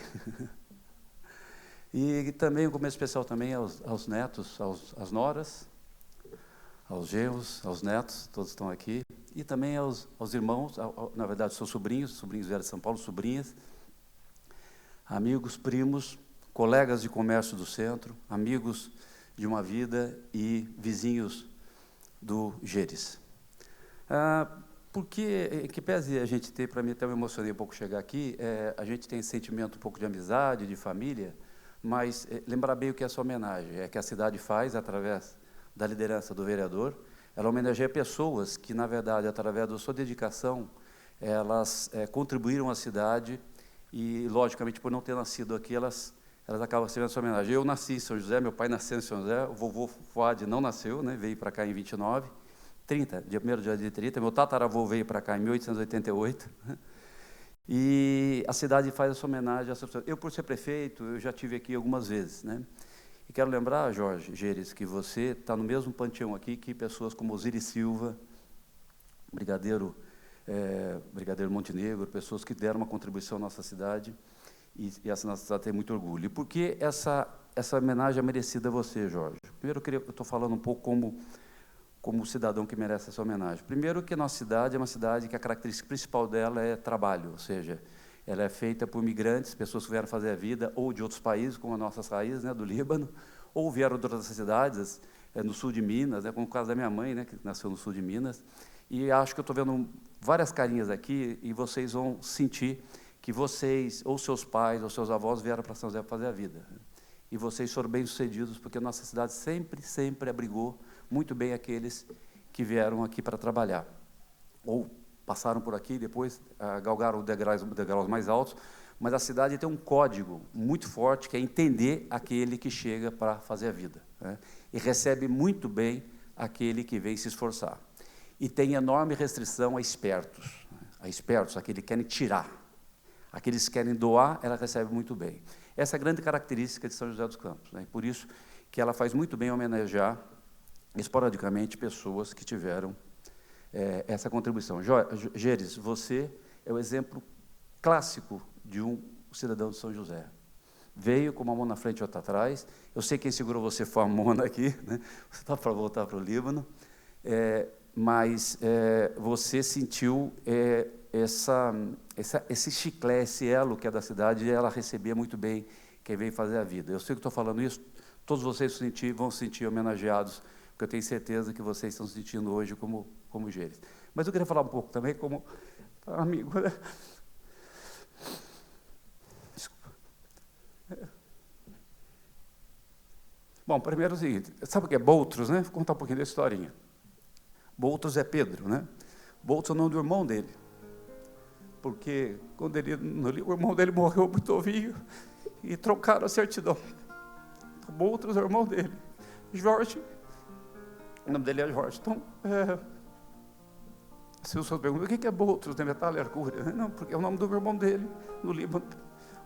E também um cumprimento especial também aos netos, às noras, aos genros, aos netos, todos estão aqui, e também aos irmãos, na verdade, seus sobrinhos vieram de São Paulo, sobrinhas, amigos, primos, colegas de comércio do centro, amigos de uma vida e vizinhos do Geres. Porque, que pese a gente ter, para mim até me emocionei um pouco chegar aqui, a gente tem esse sentimento um pouco de amizade, de família, mas lembrar bem o que é essa homenagem, é que a cidade faz através da liderança do vereador, ela homenageia pessoas que, na verdade, através da sua dedicação, elas contribuíram à cidade e, logicamente, por não ter nascido aqui, elas acabam recebendo essa homenagem. Eu nasci em São José, meu pai nasceu em São José, o vovô Fuad não nasceu, né, veio para cá em 30, dia 1º de janeiro de 30, meu tataravô veio para cá em 1888, e a cidade faz essa homenagem a essa pessoa. Eu, por ser prefeito, eu já estive aqui algumas vezes, né? E quero lembrar, Jorge Geres, que você está no mesmo panteão aqui que pessoas como Osiris Silva, Brigadeiro Montenegro, pessoas que deram uma contribuição à nossa cidade, e essa nossa cidade tem muito orgulho. E por que essa homenagem é merecida a você, Jorge? Primeiro, eu estou falando um pouco como cidadão que merece essa homenagem. Primeiro, que a nossa cidade é uma cidade que a característica principal dela é trabalho, ou seja, ela é feita por migrantes, pessoas que vieram fazer a vida, ou de outros países, como as nossas raízes, né, do Líbano, ou vieram de outras cidades, no sul de Minas, né, como o caso da minha mãe, né, que nasceu no sul de Minas. E acho que eu estou vendo várias carinhas aqui, e vocês vão sentir que vocês, ou seus pais, ou seus avós, vieram para São José fazer a vida. E vocês foram bem-sucedidos, porque a nossa cidade sempre abrigou muito bem aqueles que vieram aqui para trabalhar, ou passaram por aqui, depois galgaram degraus mais altos, mas a cidade tem um código muito forte, que é entender aquele que chega para fazer a vida, né? E recebe muito bem aquele que vem se esforçar. E tem enorme restrição a espertos, aqueles que querem tirar. Aqueles que querem doar, ela recebe muito bem. Essa é a grande característica de São José dos Campos, né? Por isso que ela faz muito bem homenagear, esporadicamente, pessoas que tiveram essa contribuição. Geres, você é o exemplo clássico de um cidadão de São José. Veio com uma mão na frente e outra atrás. Eu sei que quem segurou você foi a Mona aqui, né? Você está para voltar para o Líbano, mas você sentiu esse chiclete, esse elo que é da cidade, e ela recebia muito bem quem veio fazer a vida. Eu sei que estou falando isso, todos vocês vão se sentir homenageados, porque eu tenho certeza que vocês estão se sentindo hoje como Geres. Mas eu queria falar um pouco também como amigo, né? Desculpa. Bom, primeiro é o seguinte, sabe o que é Boutros, né? Vou contar um pouquinho da historinha. Boutros é Pedro, né? Boutros é o nome do irmão dele. Porque quando o irmão dele morreu muito novinho e trocaram a certidão. Então, Boutros é o irmão dele. Jorge, o nome dele é Jorge. Então, se os senhores perguntam, o que é Boutros, né? Metal Hercúlea? Não, porque é o nome do irmão dele, no Líbano.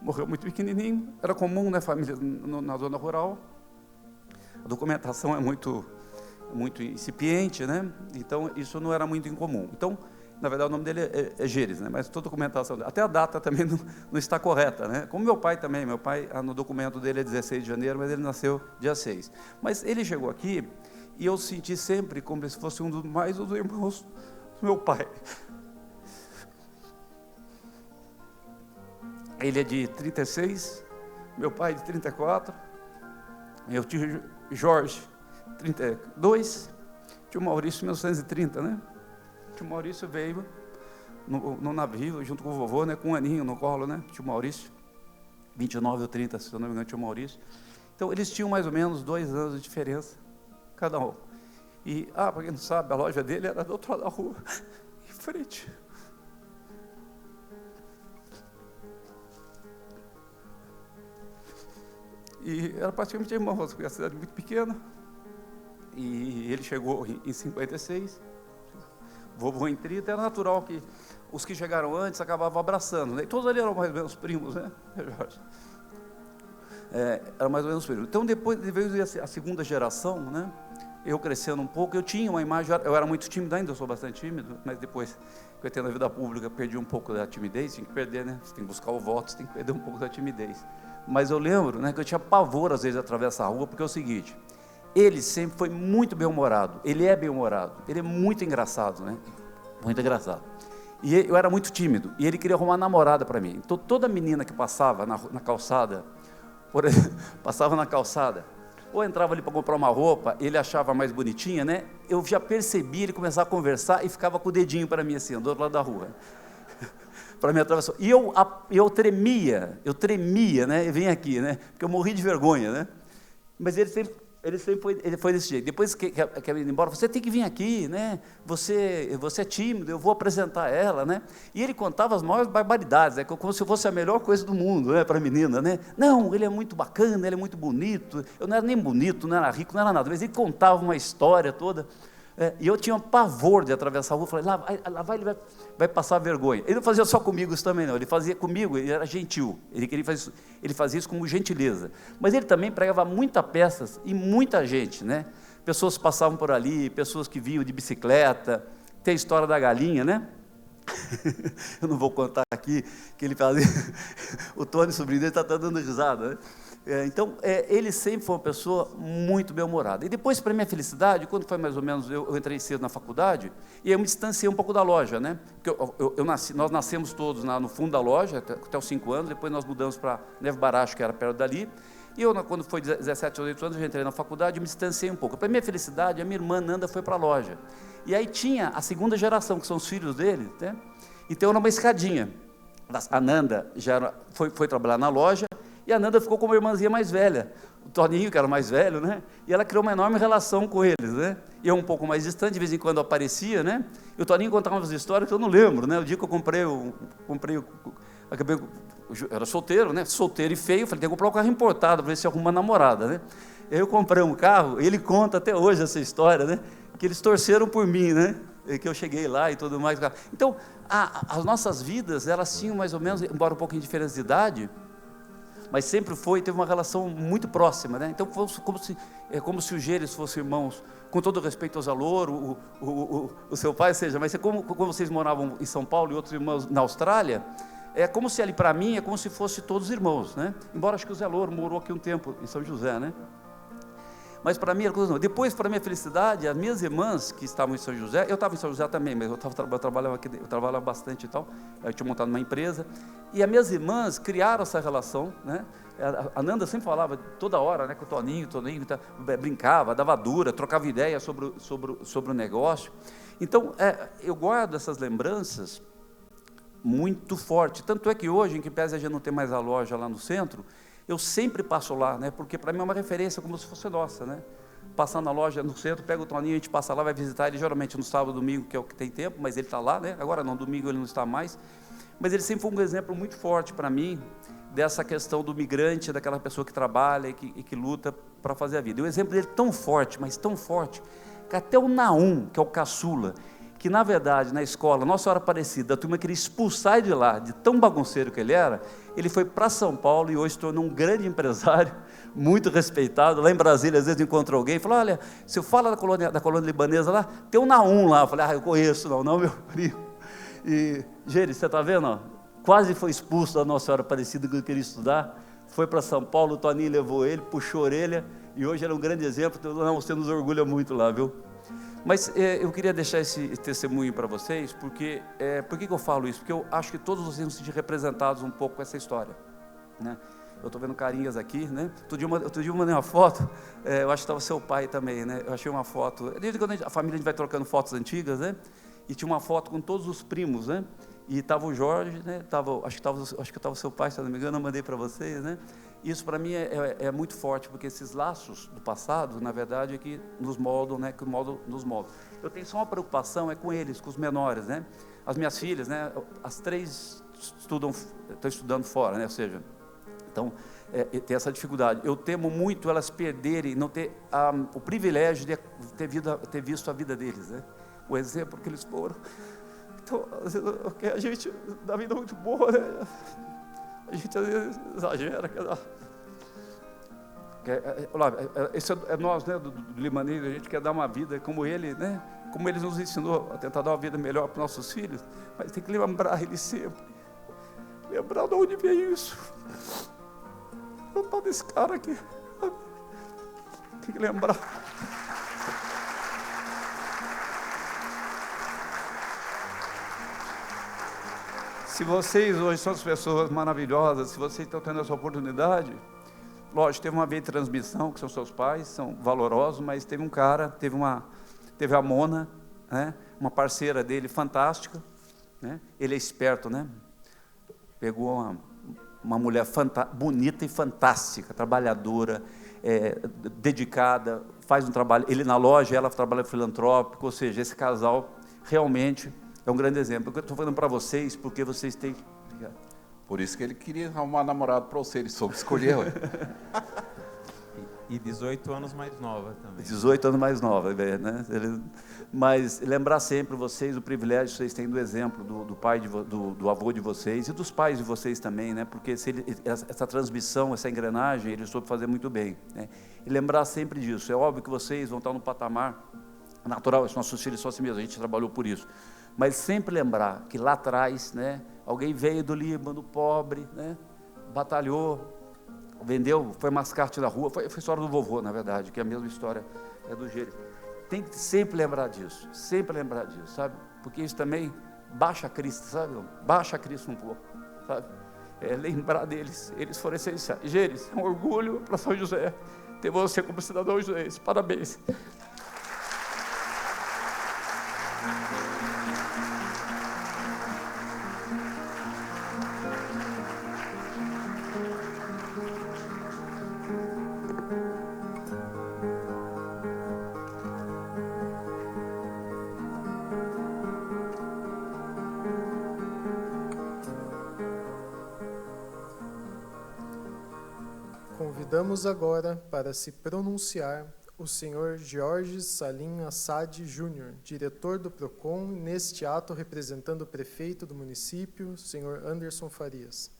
Morreu muito pequenininho. Era comum, né, família na zona rural. A documentação é muito incipiente, né? Então, isso não era muito incomum. Então, na verdade, o nome dele é Geres, né? Mas toda a documentação, até a data também não está correta, né? Como meu pai também, no documento dele é 16 de janeiro, mas ele nasceu dia 6. Mas ele chegou aqui e eu senti sempre como se fosse um dos irmãos do meu pai. Ele é de 36, meu pai de 34, meu tio Jorge, 32, tio Maurício, 1930, né? O tio Maurício veio no navio, junto com o vovô, né? Com um aninho no colo, né? Tio Maurício, 29 ou 30, se eu não me engano, tio Maurício. Então, eles tinham mais ou menos 2 anos de diferença, cada um. E, para quem não sabe, a loja dele era do outro lado da rua, em frente. E era praticamente irmãos, porque a cidade é muito pequena. E ele chegou em 56, vovô em 30, era natural que os que chegaram antes acabavam abraçando, né? E todos ali eram mais ou menos primos, né, Jorge? Eram mais ou menos primos. Então, depois veio a segunda geração, né? Eu crescendo um pouco, eu tinha uma imagem, eu era muito tímido, ainda eu sou bastante tímido, mas depois que eu entrei na vida pública, perdi um pouco da timidez, tinha que perder, né? Você tem que buscar o voto, você tem que perder um pouco da timidez. Mas eu lembro, né, que eu tinha pavor, às vezes, de atravessar a rua, porque é o seguinte, ele sempre foi muito bem-humorado, ele é bem-humorado, ele é muito engraçado, né? Muito engraçado. E eu era muito tímido, e ele queria arrumar namorada para mim. Então, toda menina que passava na calçada, por exemplo, passava na calçada, ou entrava ali para comprar uma roupa, ele achava mais bonitinha, né? Eu já percebi ele começar a conversar e ficava com o dedinho para mim assim, do outro lado da rua. Para me atravessar. E eu tremia, né? E vem aqui, né? Porque eu morri de vergonha, né? Mas ele foi desse jeito. Depois que ele ia embora, você tem que vir aqui, né? Você é tímido, eu vou apresentar ela, né? E ele contava as maiores barbaridades, né? Como se fosse a melhor coisa do mundo, né? Para a menina, né? Não, ele é muito bacana, ele é muito bonito. Eu não era nem bonito, não era rico, não era nada. Mas ele contava uma história toda. E eu tinha um pavor de atravessar a rua. Falei, lá vai, ele vai passar vergonha. Ele não fazia só comigo isso também, não. Ele fazia comigo, ele era gentil. Ele fazia isso como gentileza. Mas ele também pregava muitas peças e muita gente, né? Pessoas passavam por ali, pessoas que vinham de bicicleta. Tem a história da galinha, né? Eu não vou contar aqui, que ele fazia... O Tony, sobrinho dele, está dando risada, né? Então, ele sempre foi uma pessoa muito bem-humorada. E depois, para minha felicidade, quando foi mais ou menos, eu entrei cedo na faculdade, e eu me distanciei um pouco da loja, né? Porque nós nascemos todos no fundo da loja, até os 5 anos, depois nós mudamos para Neve Baracho, que era perto dali, e eu, quando foi 17 ou 18 anos, eu entrei na faculdade e me distanciei um pouco. Para minha felicidade, a minha irmã Nanda foi para a loja. E aí tinha a segunda geração, que são os filhos dele, né? Então, era uma escadinha. A Nanda foi trabalhar na loja, e a Nanda ficou com uma irmãzinha mais velha, o Toninho, que era mais velho, né? E ela criou uma enorme relação com eles, né? E eu um pouco mais distante, de vez em quando aparecia, né? E o Toninho contava umas histórias que eu não lembro, né? O dia que eu era solteiro, né? Solteiro e feio, falei, tem que comprar um carro importado para ver se arruma uma namorada, né? E aí eu comprei um carro, e ele conta até hoje essa história, né? Que eles torceram por mim, né? Que eu cheguei lá e tudo mais. Então, as nossas vidas, elas tinham mais ou menos, embora um pouco em diferença de idade, mas sempre teve uma relação muito próxima, né? Então, foi como se os Gênesis fossem irmãos, com todo respeito ao Zalor, o seu pai, mas como vocês moravam em São Paulo e outros irmãos na Austrália, é como se ali, para mim, é como se fossem todos irmãos, né? Embora acho que o Zalor morou aqui um tempo em São José, né? Mas para mim, depois, para minha felicidade, as minhas irmãs que estavam em São José, eu estava em São José também, mas eu trabalhava bastante e tal, eu tinha montado uma empresa, e as minhas irmãs criaram essa relação, né? A Nanda sempre falava toda hora, né, com o Toninho brincava, dava dura, trocava ideia sobre o negócio. Então, eu guardo essas lembranças muito forte, tanto é que hoje, em que pese a gente não ter mais a loja lá no centro, eu sempre passo lá, né? Porque para mim é uma referência como se fosse nossa, né? Passar na loja no centro, pega o Toninho, a gente passa lá, vai visitar ele geralmente no sábado, domingo, que é o que tem tempo, mas ele está lá, né? Agora não, domingo ele não está mais. Mas ele sempre foi um exemplo muito forte para mim dessa questão do migrante, daquela pessoa que trabalha e que luta para fazer a vida. E o exemplo dele tão forte, mas tão forte, que até o Naum, que é o caçula, que na verdade na escola, Nossa Senhora Aparecida, a turma queria expulsar ele de lá, de tão bagunceiro que ele era, ele foi para São Paulo e hoje se tornou um grande empresário, muito respeitado. Lá em Brasília, às vezes encontra alguém e fala, olha, se eu falo da colônia libanesa lá, tem um Naum lá. Eu falei, eu conheço, não, meu primo. E, Gênesis, você está vendo? Ó, quase foi expulso da Nossa Senhora Aparecida, que eu queria estudar, foi para São Paulo, o Toninho levou ele, puxou a orelha, e hoje era um grande exemplo, então você nos orgulha muito lá, viu? Mas eu queria deixar esse testemunho para vocês, porque por que eu falo isso? Porque eu acho que todos vocês vão se sentir representados um pouco com essa história, né? Eu estou vendo carinhas aqui, né? Outro dia eu mandei uma foto, eu acho que estava seu pai também, né? Eu achei uma foto, desde quando a família a gente vai trocando fotos antigas, né? E tinha uma foto com todos os primos, né? E estava o Jorge, né? Acho que estava seu pai, se não me engano, eu mandei para vocês, né? Isso para mim é muito forte, porque esses laços do passado, na verdade, é que nos moldam, né? Que nos moldam. Eu tenho só uma preocupação, com eles, com os menores, né? As minhas filhas, né? As 3 estão estudando fora, né? Ou seja, então, tem essa dificuldade. Eu temo muito elas perderem, não ter o privilégio de ter visto a vida deles, né? O exemplo que eles foram. Então, a gente, da vida muito boa, né? A gente às vezes exagera. Isso é nós, né, do libanês, a gente quer dar uma vida como ele, né? Como ele nos ensinou a tentar dar uma vida melhor para os nossos filhos, mas tem que lembrar ele sempre. Lembrar de onde veio isso. O tal desse cara aqui. Tem que lembrar. Se vocês hoje são as pessoas maravilhosas, se vocês estão tendo essa oportunidade, lógico, teve uma vez de transmissão, que são seus pais, são valorosos, mas teve um cara, teve a Mona, né, uma parceira dele fantástica, né, ele é esperto, né, pegou uma mulher bonita e fantástica, trabalhadora, dedicada, faz um trabalho, ele na loja, ela trabalha filantrópico, ou seja, esse casal realmente é um grande exemplo. Eu estou falando para vocês, porque vocês têm... Por isso que ele queria arrumar namorado para você, ele soube escolher. E 18 anos mais nova também. 18 anos mais nova, né? Mas lembrar sempre vocês o privilégio que vocês têm do exemplo do pai, do avô de vocês e dos pais de vocês também, né? Porque essa transmissão, essa engrenagem, ele soube fazer muito bem, né? E lembrar sempre disso. É óbvio que vocês vão estar no patamar natural, os nossos filhos são assim mesmo, a gente trabalhou por isso. Mas sempre lembrar que lá atrás, né, alguém veio do Líbano, pobre, né, batalhou, vendeu, foi mascate na rua, foi a história do vovô, na verdade, que é a mesma história do Gênesis. Tem que sempre lembrar disso, sabe? Porque isso também baixa a Cristo, sabe? Baixa a Cristo um pouco, sabe? Lembrar deles, eles foram essenciais. Gênesis, é um orgulho para São José ter você como cidadão joseense. Parabéns. Convidamos agora para se pronunciar o senhor Jorge Salim Assad Júnior, diretor do PROCON, neste ato representando o prefeito do município, senhor Anderson Farias.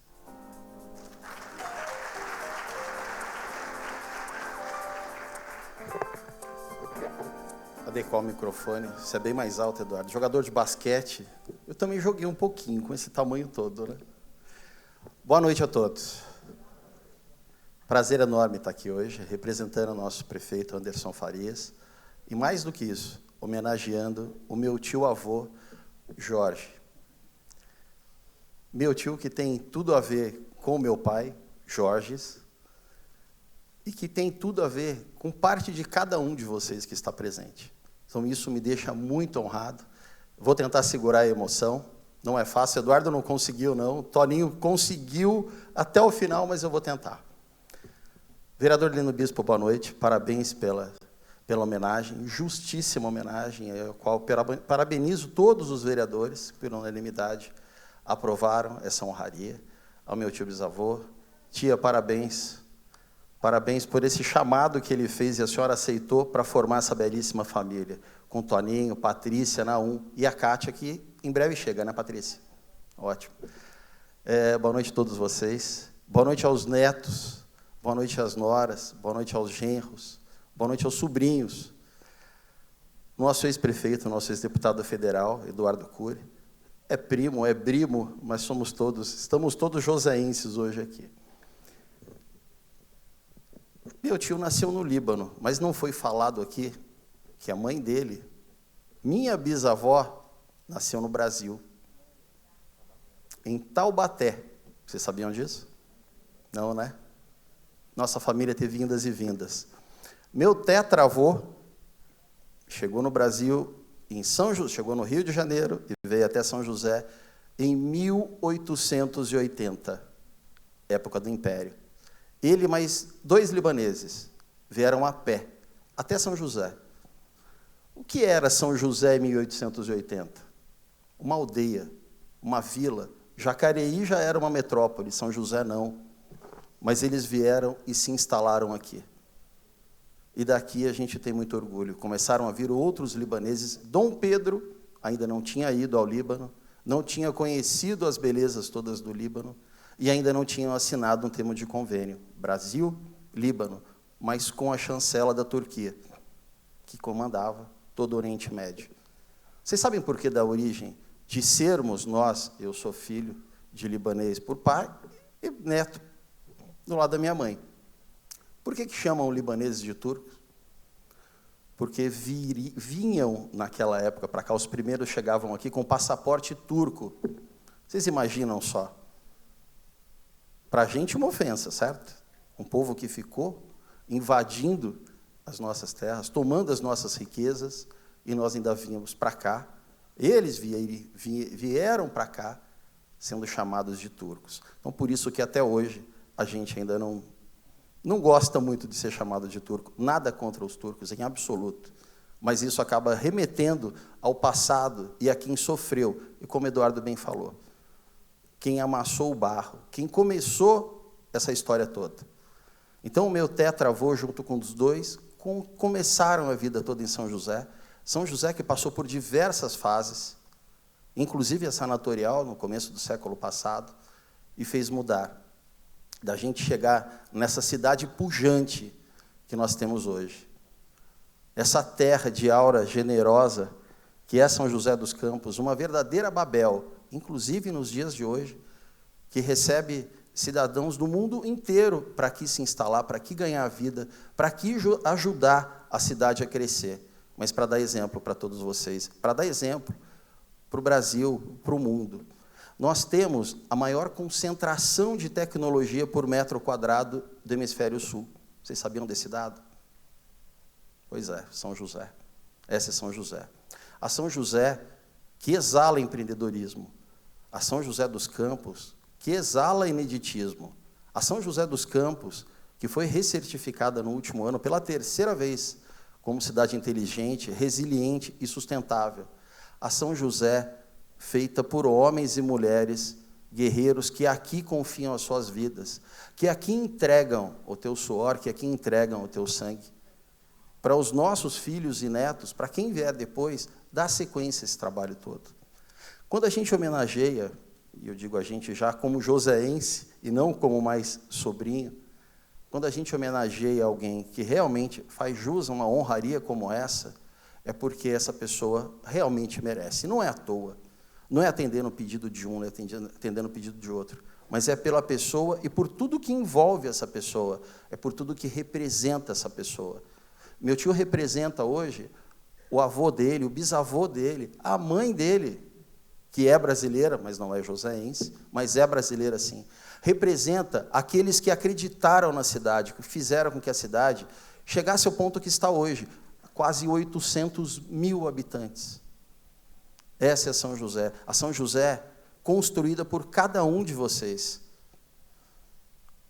Adequar o microfone, isso é bem mais alto, Eduardo. Jogador de basquete, eu também joguei um pouquinho com esse tamanho todo, né? Boa noite a todos. Prazer enorme estar aqui hoje, representando o nosso prefeito Anderson Farias, e mais do que isso, homenageando o meu tio-avô, Jorge. Meu tio que tem tudo a ver com o meu pai, Jorges, e que tem tudo a ver com parte de cada um de vocês que está presente. Então, isso me deixa muito honrado. Vou tentar segurar a emoção. Não é fácil. Eduardo não conseguiu, não. Toninho conseguiu até o final, mas eu vou tentar. Vereador Lino Bispo, boa noite. Parabéns pela homenagem, justíssima homenagem, a qual parabenizo todos os vereadores que, por unanimidade, aprovaram essa honraria. Ao meu tio bisavô. Tia, parabéns. Parabéns por esse chamado que ele fez e a senhora aceitou para formar essa belíssima família, com Toninho, Patrícia, Naum e a Kátia, que em breve chega, né, Patrícia? Ótimo. Boa noite a todos vocês. Boa noite aos netos, boa noite às noras, boa noite aos genros, boa noite aos sobrinhos. Nosso ex-prefeito, nosso ex-deputado federal, Eduardo Cury, é primo, mas estamos todos joseenses hoje aqui. Meu tio nasceu no Líbano, mas não foi falado aqui que a mãe dele, minha bisavó, nasceu no Brasil, em Taubaté. Vocês sabiam disso? Não, né? Nossa família teve vindas e vindas. Meu tetravô chegou no Brasil, chegou no Rio de Janeiro e veio até São José em 1880, época do Império. Ele e mais 2 libaneses vieram a pé até São José. O que era São José em 1880? Uma aldeia, uma vila. Jacareí já era uma metrópole, São José não. Mas eles vieram e se instalaram aqui. E daqui a gente tem muito orgulho. Começaram a vir outros libaneses. Dom Pedro ainda não tinha ido ao Líbano, não tinha conhecido as belezas todas do Líbano, e ainda não tinham assinado um termo de convênio. Brasil, Líbano, mas com a chancela da Turquia, que comandava todo o Oriente Médio. Vocês sabem por que da origem de sermos nós, eu sou filho de libanês por pai e neto do lado da minha mãe. Por que chamam libaneses de turcos? Porque vinham naquela época para cá, os primeiros chegavam aqui com passaporte turco. Vocês imaginam só? Para a gente uma ofensa, certo? Um povo que ficou invadindo as nossas terras, tomando as nossas riquezas, e nós ainda vínhamos para cá. Eles vieram para cá, sendo chamados de turcos. Então, por isso que até hoje a gente ainda não gosta muito de ser chamado de turco. Nada contra os turcos, em absoluto. Mas isso acaba remetendo ao passado e a quem sofreu. E como Eduardo bem falou, quem amassou o barro, quem começou essa história toda. Então, o meu tetravô, junto com os dois, começaram a vida toda em São José. São José que passou por diversas fases, inclusive a sanatorial, no começo do século passado, e fez mudar, da gente chegar nessa cidade pujante que nós temos hoje. Essa terra de aura generosa, que é São José dos Campos, uma verdadeira Babel, inclusive nos dias de hoje, que recebe cidadãos do mundo inteiro para aqui se instalar, para aqui ganhar vida, para aqui ajudar a cidade a crescer. Mas para dar exemplo para todos vocês, para dar exemplo para o Brasil, para o mundo. Nós temos a maior concentração de tecnologia por metro quadrado do hemisfério sul. Vocês sabiam desse dado? Pois é, São José. Essa é São José. A São José, que exala empreendedorismo. A São José dos Campos, que exala ineditismo. A São José dos Campos, que foi recertificada no último ano pela 3ª vez como cidade inteligente, resiliente e sustentável. A São José, feita por homens e mulheres guerreiros que aqui confiam as suas vidas, que aqui entregam o teu suor, que aqui entregam o teu sangue. Para os nossos filhos e netos, para quem vier depois, dá sequência a esse trabalho todo. Quando a gente homenageia, e eu digo a gente já como joséense e não como mais sobrinho, quando a gente homenageia alguém que realmente faz jus a uma honraria como essa, é porque essa pessoa realmente merece. Não é à toa, não é atendendo o pedido de um, não é atendendo o pedido de outro, mas é pela pessoa e por tudo que envolve essa pessoa, é por tudo que representa essa pessoa. Meu tio representa hoje o avô dele, o bisavô dele, a mãe dele, que é brasileira, mas não é joséense, mas é brasileira sim. Representa aqueles que acreditaram na cidade, que fizeram com que a cidade chegasse ao ponto que está hoje, quase 800 mil habitantes. Essa é São José. A São José construída por cada um de vocês.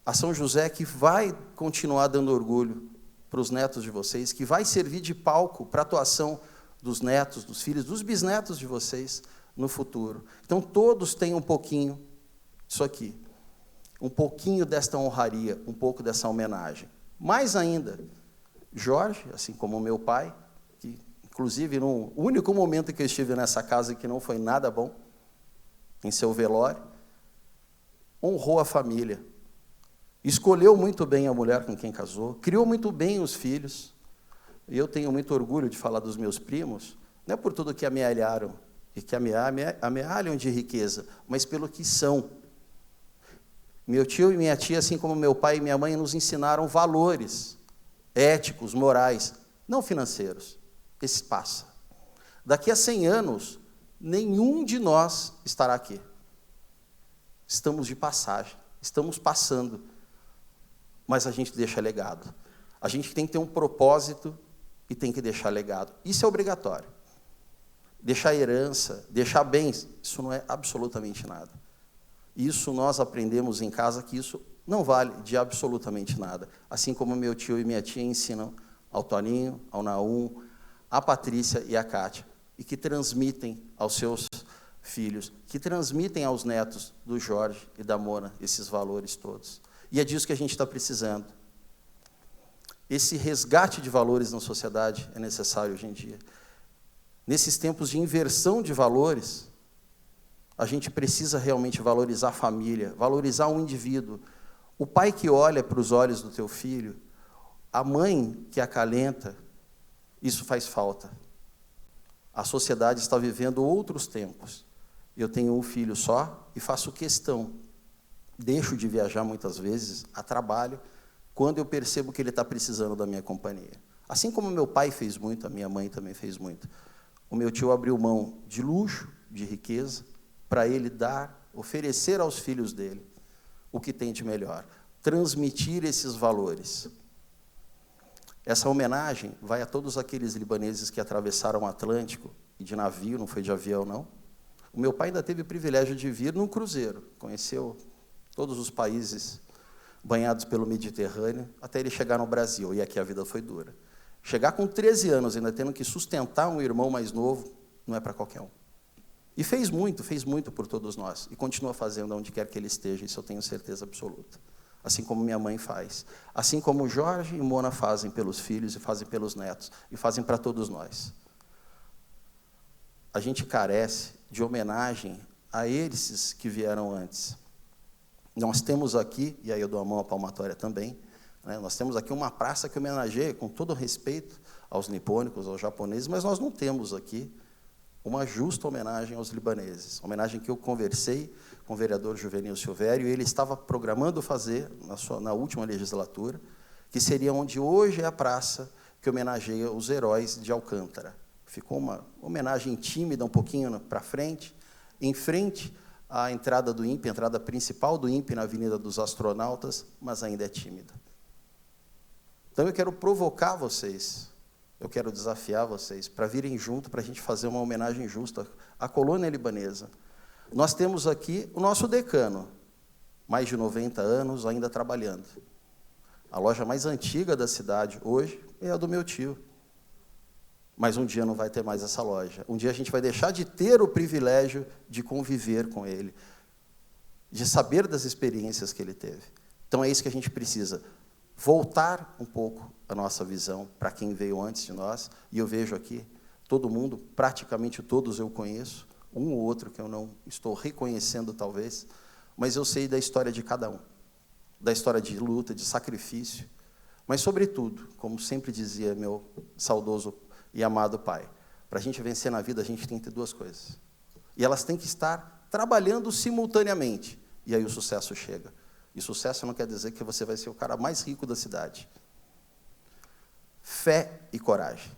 A São José que vai continuar dando orgulho para os netos de vocês, que vai servir de palco para a atuação dos netos, dos filhos, dos bisnetos de vocês no futuro. Então, todos têm um pouquinho disso aqui. Um pouquinho desta honraria, um pouco dessa homenagem. Mais ainda, Jorge, assim como o meu pai, que, inclusive, no único momento que eu estive nessa casa que não foi nada bom, em seu velório, honrou a família, escolheu muito bem a mulher com quem casou, criou muito bem os filhos, e eu tenho muito orgulho de falar dos meus primos, não é por tudo que amealharam, e que amealham de riqueza, mas pelo que são. Meu tio e minha tia, assim como meu pai e minha mãe, nos ensinaram valores éticos, morais, não financeiros. Esse passa. Daqui a 100 anos, nenhum de nós estará aqui. Estamos de passagem, estamos passando, mas a gente deixa legado. A gente tem que ter um propósito e tem que deixar legado. Isso é obrigatório. Deixar herança, deixar bens, isso não é absolutamente nada. Isso nós aprendemos em casa, que isso não vale de absolutamente nada. Assim como meu tio e minha tia ensinam ao Toninho, ao Naum, à Patrícia e à Kátia, e que transmitem aos seus filhos, que transmitem aos netos do Jorge e da Mona esses valores todos. E é disso que a gente está precisando. Esse resgate de valores na sociedade é necessário hoje em dia. Nesses tempos de inversão de valores, a gente precisa realmente valorizar a família, valorizar o indivíduo. O pai que olha para os olhos do teu filho, a mãe que acalenta, isso faz falta. A sociedade está vivendo outros tempos. Eu tenho um filho só e faço questão. Deixo de viajar muitas vezes a trabalho, quando eu percebo que ele está precisando da minha companhia. Assim como meu pai fez muito, a minha mãe também fez muito. O meu tio abriu mão de luxo, de riqueza, para ele dar, oferecer aos filhos dele o que tem de melhor, transmitir esses valores. Essa homenagem vai a todos aqueles libaneses que atravessaram o Atlântico, e de navio, não foi de avião, não. O meu pai ainda teve o privilégio de vir num cruzeiro, conheceu todos os países banhados pelo Mediterrâneo, até ele chegar no Brasil, e aqui a vida foi dura. Chegar com 13 anos, ainda tendo que sustentar um irmão mais novo, não é para qualquer um. E fez muito por todos nós, e continua fazendo onde quer que ele esteja, isso eu tenho certeza absoluta. Assim como minha mãe faz, assim como Jorge e Mona fazem pelos filhos, e fazem pelos netos, e fazem para todos nós. A gente carece de homenagem a esses que vieram antes. Nós temos aqui, e aí eu dou a mão à palmatória também, né, nós temos aqui uma praça que homenageia, com todo respeito aos nipônicos, aos japoneses, mas nós não temos aqui uma justa homenagem aos libaneses. Homenagem que eu conversei com o vereador Juvenil Silvério, e ele estava programando fazer, na última legislatura, que seria onde hoje é a praça que homenageia os heróis de Alcântara. Ficou uma homenagem tímida, um pouquinho para frente, em frente à entrada do INPE, a entrada principal do INPE na Avenida dos Astronautas, mas ainda é tímida. Então eu quero provocar vocês, eu quero desafiar vocês para virem junto, para a gente fazer uma homenagem justa à colônia libanesa. Nós temos aqui o nosso decano, mais de 90 anos, ainda trabalhando. A loja mais antiga da cidade hoje é a do meu tio. Mas um dia não vai ter mais essa loja. Um dia a gente vai deixar de ter o privilégio de conviver com ele, de saber das experiências que ele teve. Então é isso que a gente precisa, voltar um pouco a nossa visão para quem veio antes de nós, e eu vejo aqui todo mundo, praticamente todos eu conheço, um ou outro que eu não estou reconhecendo talvez, mas eu sei da história de cada um, da história de luta, de sacrifício, mas sobretudo, como sempre dizia meu saudoso e amado pai, para a gente vencer na vida, a gente tem que ter duas coisas. E elas têm que estar trabalhando simultaneamente. E aí o sucesso chega. E sucesso não quer dizer que você vai ser o cara mais rico da cidade. Fé e coragem.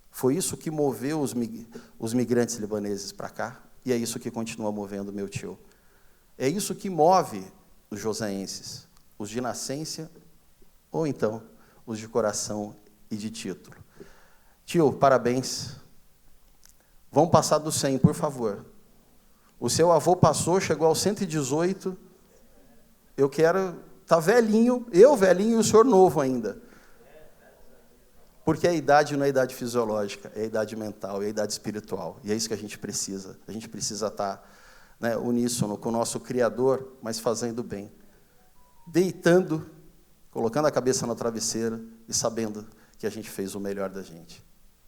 Foi isso que moveu os migrantes libaneses para cá, e é isso que continua movendo meu tio. É isso que move os joseenses, os de nascença, ou então os de coração e de título. Tio, parabéns. Vamos passar do 100, por favor. O seu avô passou, chegou aos 118. Eu quero estar velhinho, eu velhinho e o senhor novo ainda. Porque a idade não é a idade fisiológica, é a idade mental, é a idade espiritual. E é isso que a gente precisa. A gente precisa estar, né, uníssono com o nosso Criador, mas fazendo bem. Deitando, colocando a cabeça na travesseira e sabendo que a gente fez o melhor da gente.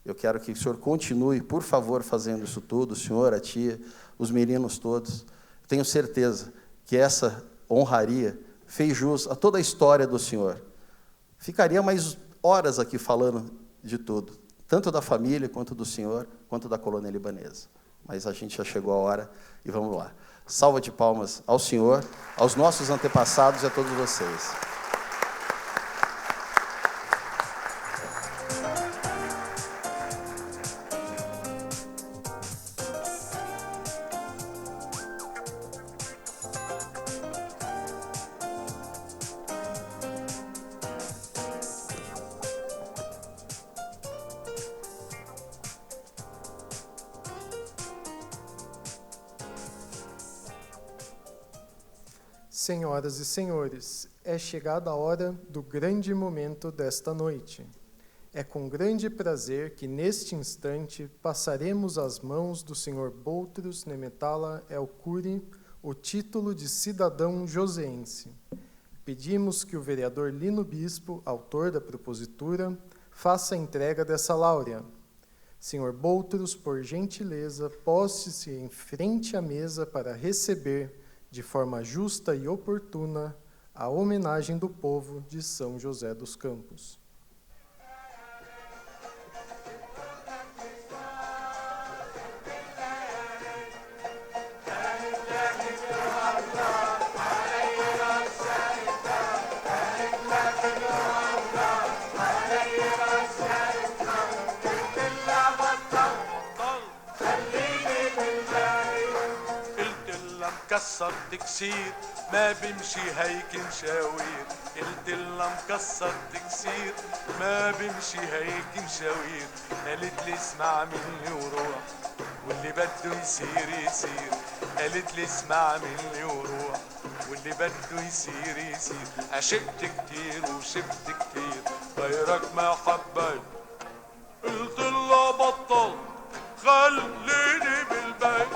Eu quero que o senhor continue, por favor, fazendo isso tudo, o senhor, a tia, os meninos todos. Tenho certeza que essa honraria fez jus a toda a história do senhor. Ficaria mais horas aqui falando de tudo, tanto da família, quanto do senhor, quanto da colônia libanesa. Mas a gente já chegou a hora e vamos lá. Salva de palmas ao senhor, aos nossos antepassados e a todos vocês. Senhoras e senhores, é chegada a hora do grande momento desta noite. É com grande prazer que, neste instante, passaremos às mãos do Sr. Boutros Nemetala El Khoury o título de cidadão joseense. Pedimos que o vereador Lino Bispo, autor da propositura, faça a entrega dessa láurea. Sr. Boutros, por gentileza, poste-se em frente à mesa para receber, de forma justa e oportuna, a homenagem do povo de São José dos Campos. مكسر تكسير ما بمشي هيك مشاوير قلت لها مكسر تكسير ما بمشي هيك مشاوير قالت لي اسمع مني وروح واللي بده يصير يصير قالت لي اسمع مني وروح واللي بده يصير يصير عشقت كتير وشفت كتير غيرك ما حبيت قلت لها بطل خليني بالبيت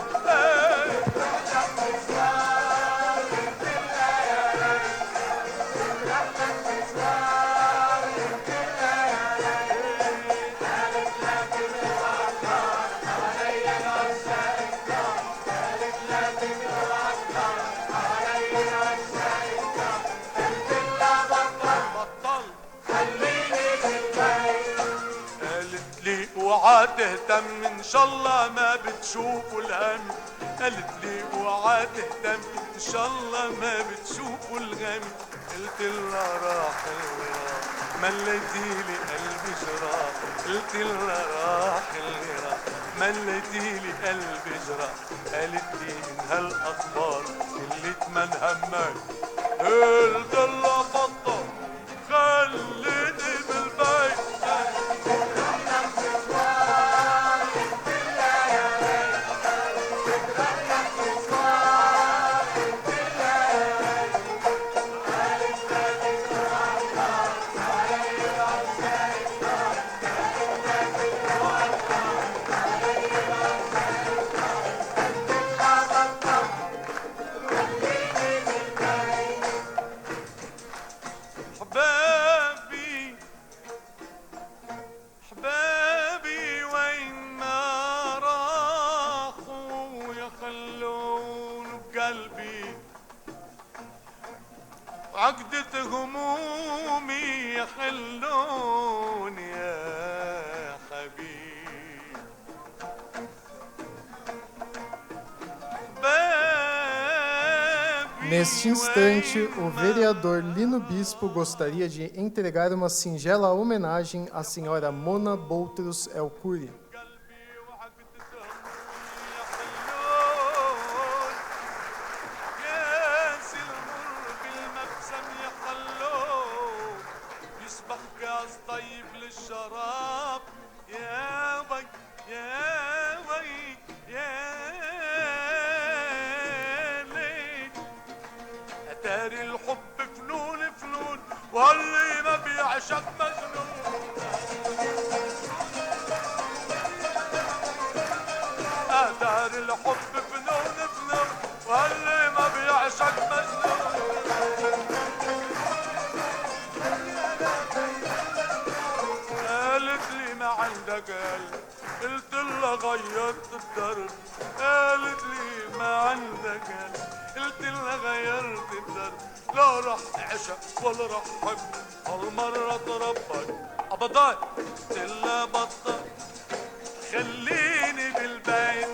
اوعى تهتم ان شاء الله ما بتشوفوا الهم قالت لي اوعى تهتم ان شاء الله ما بتشوفوا الغم قلت لها راح الغرام مليتيلي قلبي جراح قلت لها راح الغرام مليتيلي قلبي جراح قالت لي من هالاخبار اللي تمن همك قلت لها بطل خليني بالبيت عقدة همومي يخلون يا حبيب Neste instante, o vereador Lino Bispo gostaria de entregar uma singela homenagem à senhora Mona Boutros Elcuri. قلت لها غيرت الدرب قالت لي ما عندك قلت لها غيرت الدرب لا راح اعشق ولا راح احب هالمرة تربك ابدا قلت لها بطل خليني بالبيت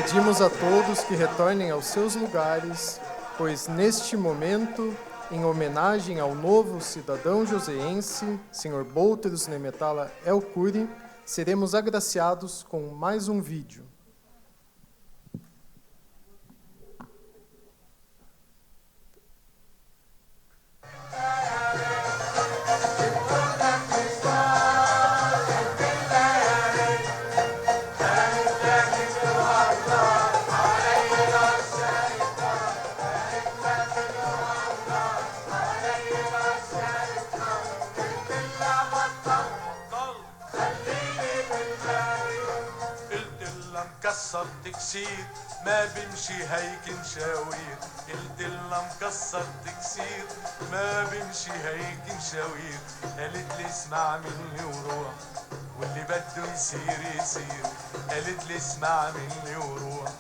Pedimos a todos que retornem aos seus lugares, pois neste momento, em homenagem ao novo cidadão joseense, Sr. Boutros Nemetala Elcuri, seremos agraciados com mais um vídeo. تكسير ما بمشي هيك مشاوير قلت لها مكسر تكسير ما بمشي هيك مشاوير قالت لي اسمع مني وروح واللي بده يصير يصير قالت لي اسمع مني وروح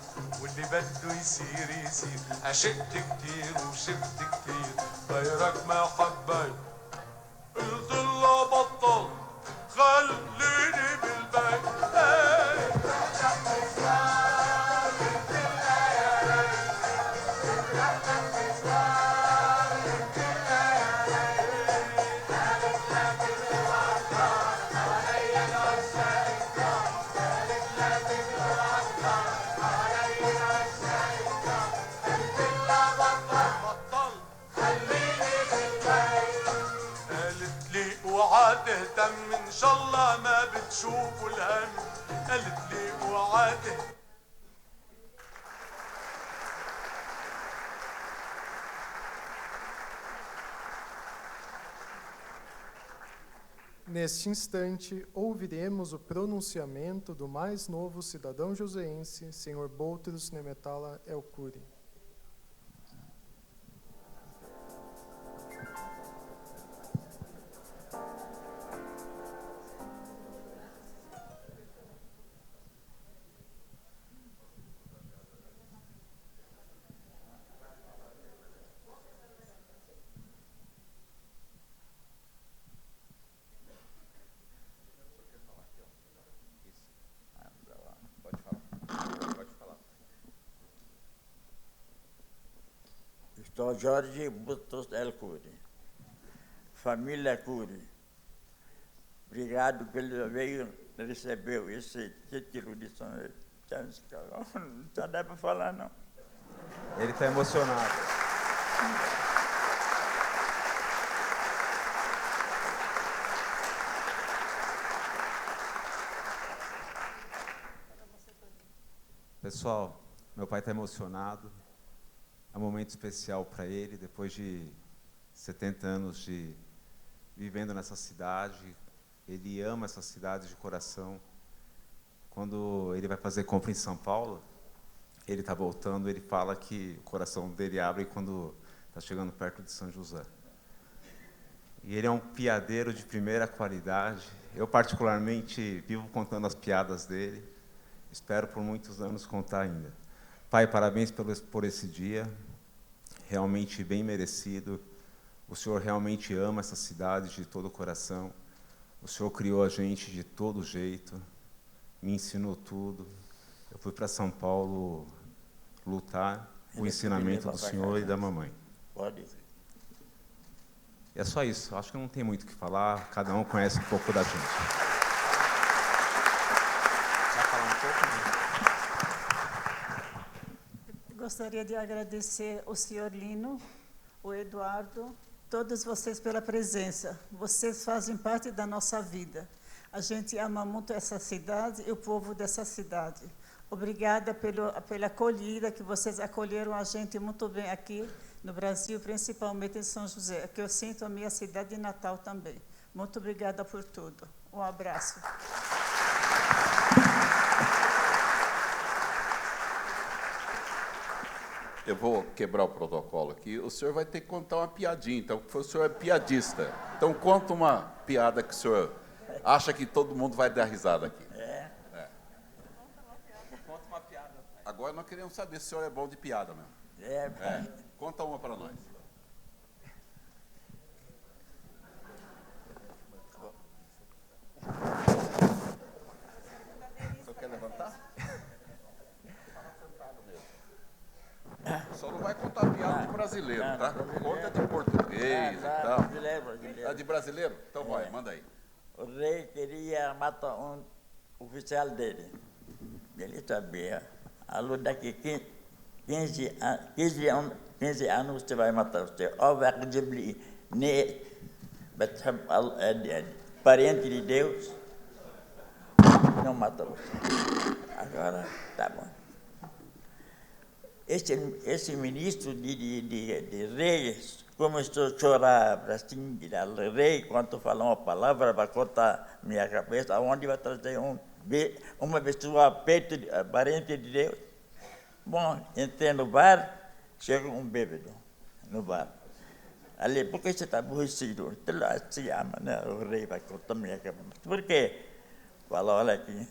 واللي بده يصير يصير عشقت كتير وشفت كتير غيرك ما حبيت قلت لها بطل خليني بالبيت بتشوفوا الهم قالت لي اوعى تهدى. Neste instante, ouviremos o pronunciamento do mais novo cidadão joseense, Sr. Boutros Nemetala Elcuri. Sou Jorge Boutros Elcuri, família Curi. Obrigado pelo veio recebeu esse título de São José. Não dá para falar, não. Ele está emocionado. Pessoal, meu pai está emocionado. É um momento especial para ele, depois de 70 anos de vivendo nessa cidade. Ele ama essa cidade de coração. Quando ele vai fazer compra em São Paulo, ele está voltando, ele fala que o coração dele abre quando está chegando perto de São José. E ele é um piadeiro de primeira qualidade. Eu, particularmente, vivo contando as piadas dele. Espero por muitos anos contar ainda. Pai, parabéns por esse dia, realmente bem merecido. O Senhor realmente ama essa cidade de todo o coração. O Senhor criou a gente de todo jeito, me ensinou tudo. Eu fui para São Paulo lutar o ensinamento do Senhor e da mamãe. Pode. E é só isso, acho que não tem muito o que falar, cada um conhece um pouco da gente. Gostaria de agradecer o senhor Lino, o Eduardo, todos vocês pela presença. Vocês fazem parte da nossa vida. A gente ama muito essa cidade e o povo dessa cidade. Obrigada pela acolhida, que vocês acolheram a gente muito bem aqui no Brasil, principalmente em São José, que eu sinto a minha cidade de Natal também. Muito obrigada por tudo. Um abraço. Eu vou quebrar o protocolo aqui. O senhor vai ter que contar uma piadinha, então, porque o senhor é piadista. Então, conta uma piada que o senhor acha que todo mundo vai dar risada aqui. É. Conta uma piada. Agora nós queremos saber se o senhor é bom de piada mesmo. Conta uma para nós. O senhor quer levantar? Só não vai contar piada de brasileiro, tá? Conta de português e tal. Brasileiro. De brasileiro? Então vai, manda aí. O rei queria matar um oficial dele. Ele sabia. Alô, daqui 15 anos você vai matar você. Ou vai receber parente de Deus, não mata você. Agora, tá bom. Esse ministro de reis começou a chorar assim, o rei, quando falou uma palavra, vai cortar minha cabeça, aonde vai trazer uma pessoa perto, parente de Deus. Bom, entrei no bar, chegou um bêbado no bar. Ali, por que você está aborrecido? Ele se ama, né? O rei vai cortar minha cabeça. Por quê? Falou, olha aqui.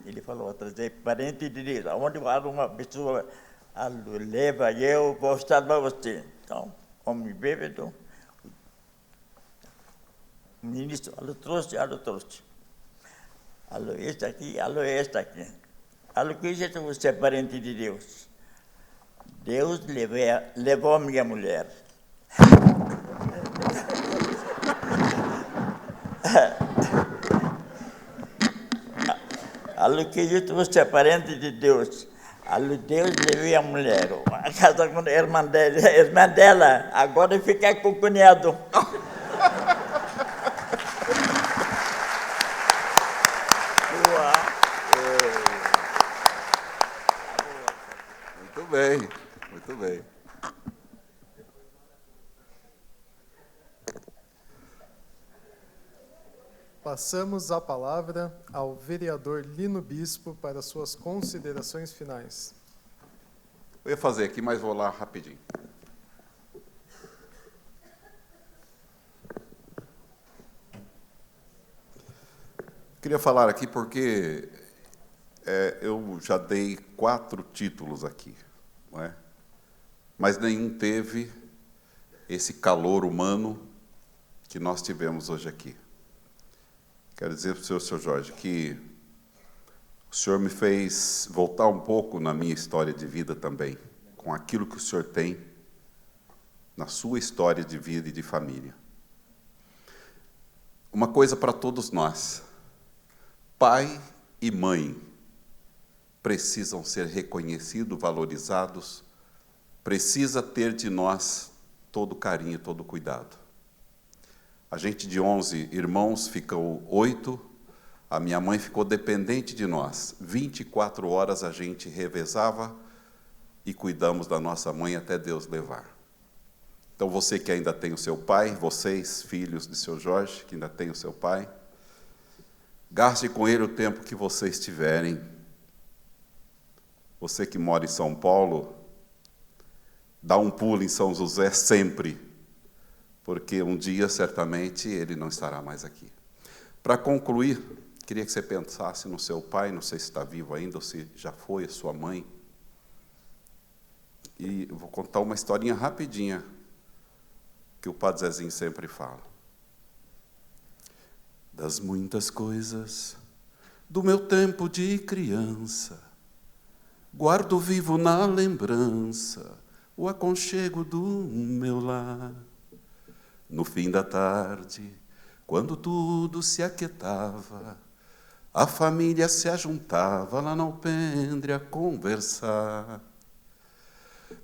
Ele falou, vai trazer parente de Deus, aonde vai uma pessoa... Alô, leva, eu vou salvar você. Então, homem bêbado, o ministro, alô, trouxe. Alô, este aqui, Alô, que jeito você é parente de Deus? Deus levou a minha mulher. Alô, que jeito você é parente de Deus? Alô, Deus levou a mulher, a casa com a irmã dela, agora fica com o cunhado. Passamos a palavra ao vereador Lino Bispo para suas considerações finais. Eu ia fazer aqui, mas vou lá rapidinho. Queria falar aqui porque eu já dei 4 títulos aqui, não é? Mas nenhum teve esse calor humano que nós tivemos hoje aqui. Quero dizer para o senhor Jorge, que o senhor me fez voltar um pouco na minha história de vida também, com aquilo que o senhor tem na sua história de vida e de família. Uma coisa para todos nós: pai e mãe precisam ser reconhecidos, valorizados, precisa ter de nós todo carinho, todo cuidado. A gente de 11 irmãos ficou 8, a minha mãe ficou dependente de nós. 24 horas a gente revezava e cuidamos da nossa mãe até Deus levar. Então você que ainda tem o seu pai, vocês, filhos de seu Jorge, que ainda tem o seu pai, gaste com ele o tempo que vocês tiverem. Você que mora em São Paulo, dá um pulo em São José sempre, porque um dia, certamente, ele não estará mais aqui. Para concluir, queria que você pensasse no seu pai, não sei se está vivo ainda ou se já foi, a sua mãe. E eu vou contar uma historinha rapidinha, que o Padre Zezinho sempre fala. Das muitas coisas do meu tempo de criança, guardo vivo na lembrança o aconchego do meu lar. No fim da tarde, quando tudo se aquietava, a família se ajuntava lá no alpendre a conversar.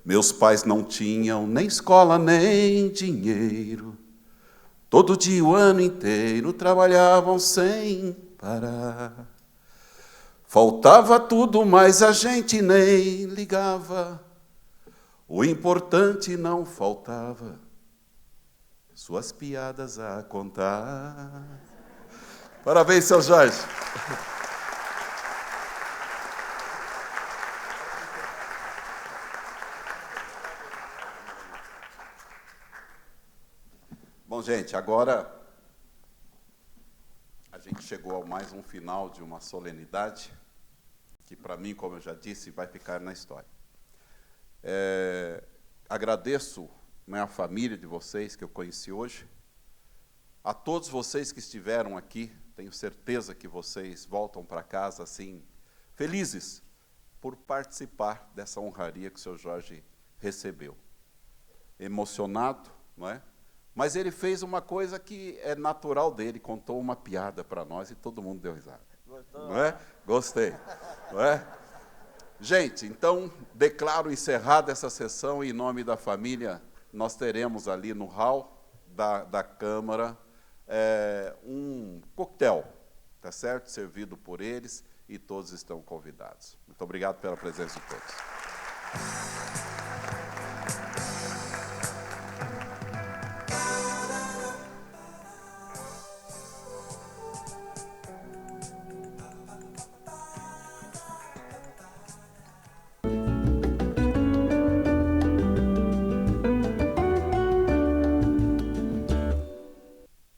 Meus pais não tinham nem escola nem dinheiro, todo dia, o ano inteiro, trabalhavam sem parar. Faltava tudo, mas a gente nem ligava. O importante não faltava, suas piadas a contar. Parabéns, seu Jorge. Bom, gente, agora a gente chegou a mais um final de uma solenidade que, para mim, como eu já disse, vai ficar na história. Agradeço, a família de vocês que eu conheci hoje, a todos vocês que estiveram aqui. Tenho certeza que vocês voltam para casa assim, felizes por participar dessa honraria que o seu Jorge recebeu. Emocionado, não é? Mas ele fez uma coisa que é natural dele, contou uma piada para nós e todo mundo deu risada. Gostou? Não é? Gostei. Não é? Gente, então, declaro encerrada essa sessão e, em nome da família, nós teremos ali no hall da Câmara um coquetel, tá certo? Servido por eles e todos estão convidados. Muito obrigado pela presença de todos.